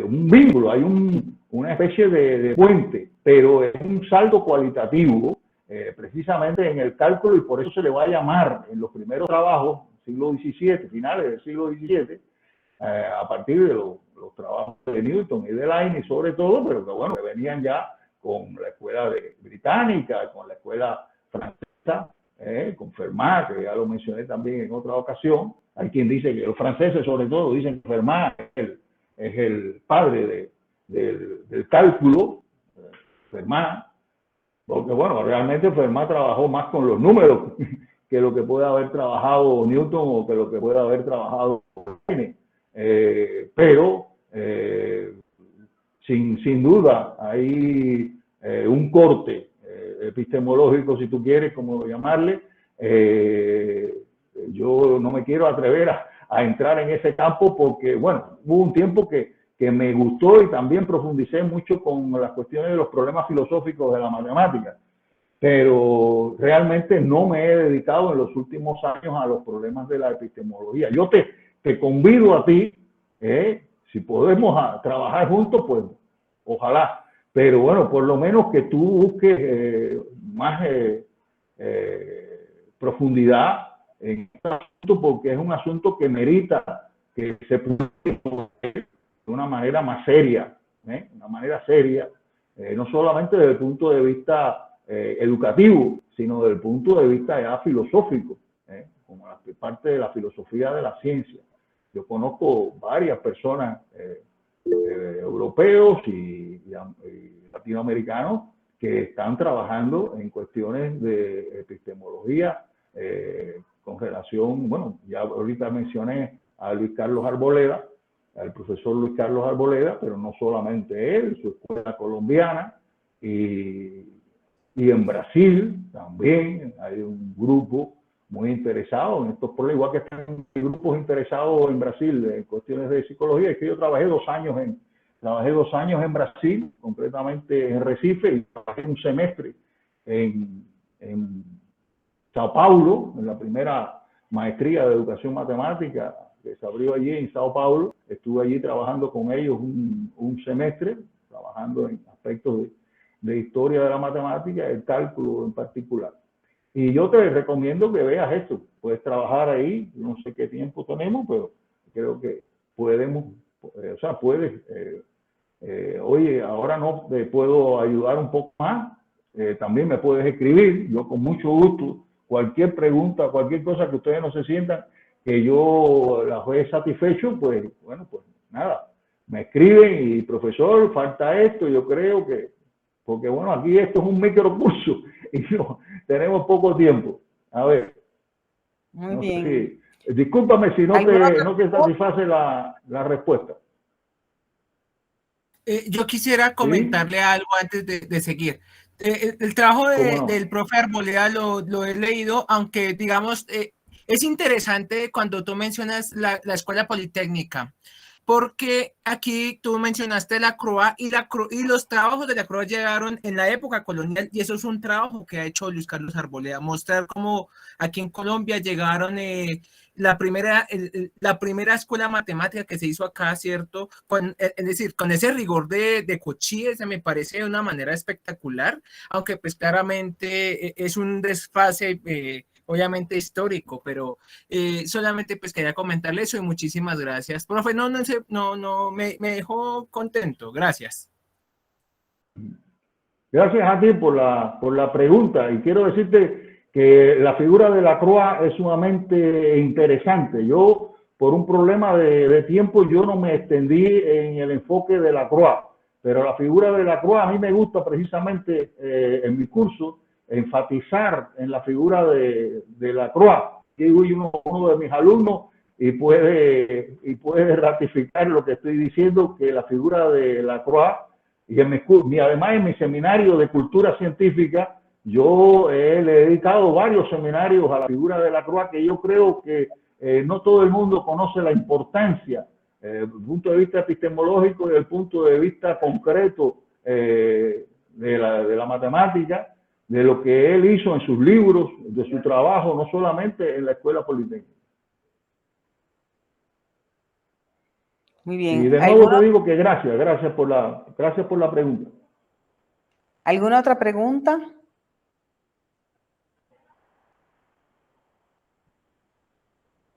un vínculo, hay una especie de puente, pero es un salto cualitativo precisamente en el cálculo y por eso se le va a llamar en los primeros trabajos, siglo XVII, finales del siglo XVII, a partir de los trabajos de Newton y de Leibniz sobre todo, pero que bueno, que venían ya con la escuela británica, con la escuela francesa, con Fermat, que ya lo mencioné también en otra ocasión. Hay quien dice que los franceses sobre todo dicen que Fermat es el padre del cálculo, Fermat, porque bueno, realmente Fermat trabajó más con los números que lo que puede haber trabajado Newton o que lo que puede haber trabajado Leibniz. Pero sin duda hay un corte epistemológico, si tú quieres, como llamarle. Yo no me quiero atrever a entrar en ese campo porque, bueno, hubo un tiempo que me gustó y también profundicé mucho con las cuestiones de los problemas filosóficos de la matemática, pero realmente no me he dedicado en los últimos años a los problemas de la epistemología. Yo te convido a ti, si podemos trabajar juntos, pues ojalá, pero bueno, por lo menos que tú busques más profundidad en este asunto, porque es un asunto que merita que se publique de una manera más seria, no solamente desde el punto de vista educativo, sino desde el punto de vista ya filosófico, como parte de la filosofía de la ciencia. Yo conozco varias personas europeos y latinoamericanos que están trabajando en cuestiones de epistemología con relación, bueno, ya ahorita mencioné a Luis Carlos Arboleda, al profesor Luis Carlos Arboleda, pero no solamente él, su escuela colombiana, y en Brasil también hay un grupo muy interesado en estos problemas, igual que están grupos interesados en Brasil en cuestiones de psicología. Es que yo trabajé 2 años en Brasil, concretamente en Recife, y trabajé un semestre en Sao Paulo, en la primera maestría de educación matemática que se abrió allí en Sao Paulo. Estuve allí trabajando con ellos un semestre, trabajando en aspectos de historia de la matemática, el cálculo en particular. Y yo te recomiendo que veas esto. Puedes trabajar ahí, no sé qué tiempo tenemos, pero creo que podemos, o sea, puedes, oye, ahora no te puedo ayudar un poco más, también me puedes escribir, yo con mucho gusto, cualquier pregunta, cualquier cosa que ustedes no se sientan que yo las he satisfecho, pues bueno, pues nada, me escriben y profesor, falta esto, yo creo que, porque bueno, aquí esto es un microcurso y no, tenemos poco tiempo. A ver.
Muy
No
bien.
sé si, discúlpame si no te satisface la respuesta.
Yo quisiera comentarle algo antes de seguir. El trabajo del profe Arboleda lo he leído, aunque digamos, es interesante cuando tú mencionas la Escuela Politécnica, porque aquí tú mencionaste la CROA y los trabajos de la CROA llegaron en la época colonial, y eso es un trabajo que ha hecho Luis Carlos Arboleda, mostrar cómo aquí en Colombia llegaron la primera escuela matemática que se hizo acá, ¿cierto? Es decir, con ese rigor de Cochise, se me parece de una manera espectacular, aunque pues claramente es un desfase obviamente histórico, pero solamente pues quería comentarle eso y muchísimas gracias. Profe, me dejó contento, gracias.
Gracias a ti por la pregunta, y quiero decirte que la figura de la CROA es sumamente interesante. Yo, por un problema de tiempo, yo no me extendí en el enfoque de la CROA, pero la figura de la CROA a mí me gusta precisamente en mi curso enfatizar en la figura de la CROA. Aquí uno de mis alumnos y puede ratificar lo que estoy diciendo, que la figura de la CROA, y además en mi seminario de cultura científica, yo le he dedicado varios seminarios a la figura de la CROA, que yo creo que no todo el mundo conoce la importancia desde el punto de vista epistemológico y desde el punto de vista concreto de la matemática, de lo que él hizo en sus libros, de su trabajo, no solamente en la Escuela Politécnica.
Muy bien.
Y de nuevo te digo que gracias por la pregunta.
¿Alguna otra pregunta?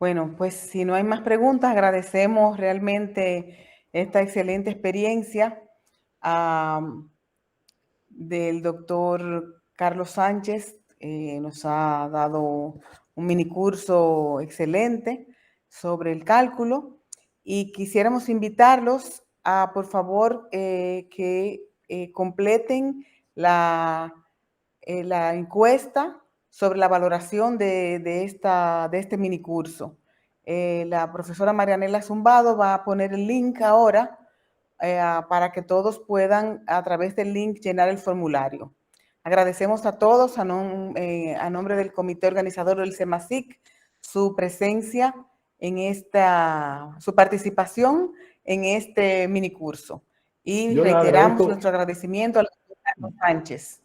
Bueno, pues si no hay más preguntas, agradecemos realmente esta excelente experiencia del doctor Carlos Sánchez. Nos ha dado un mini curso excelente sobre el cálculo y quisiéramos invitarlos a, por favor, que completen la encuesta sobre la valoración de este mini curso. La profesora Marianela Zumbado va a poner el link ahora para que todos puedan a través del link llenar el formulario. Agradecemos a todos a nombre del comité organizador del CEMACIC su presencia su participación en este mini curso. Y reiteramos nuestro agradecimiento al doctor Carlos Sánchez.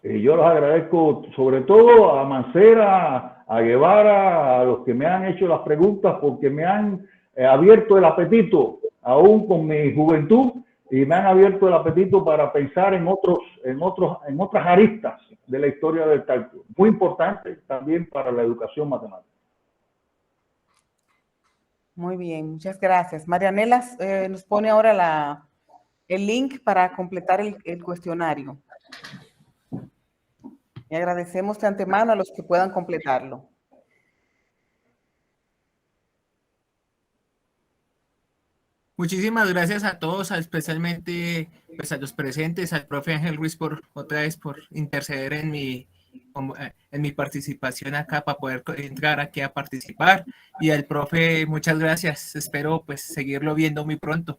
Yo los agradezco sobre todo a Mancera, a Guevara, a los que me han hecho las preguntas, porque me han abierto el apetito, aún con mi juventud, y me han abierto el apetito para pensar en otras aristas de la historia del cálculo. Muy importante también para la educación matemática.
Muy bien, muchas gracias. Marianela nos pone ahora el link para completar el cuestionario. Y agradecemos de antemano a los que puedan completarlo.
Muchísimas gracias a todos, especialmente pues, a los presentes, al profe Ángel Ruiz otra vez por interceder en mi participación acá para poder entrar aquí a participar, y al profe muchas gracias, espero pues seguirlo viendo muy pronto.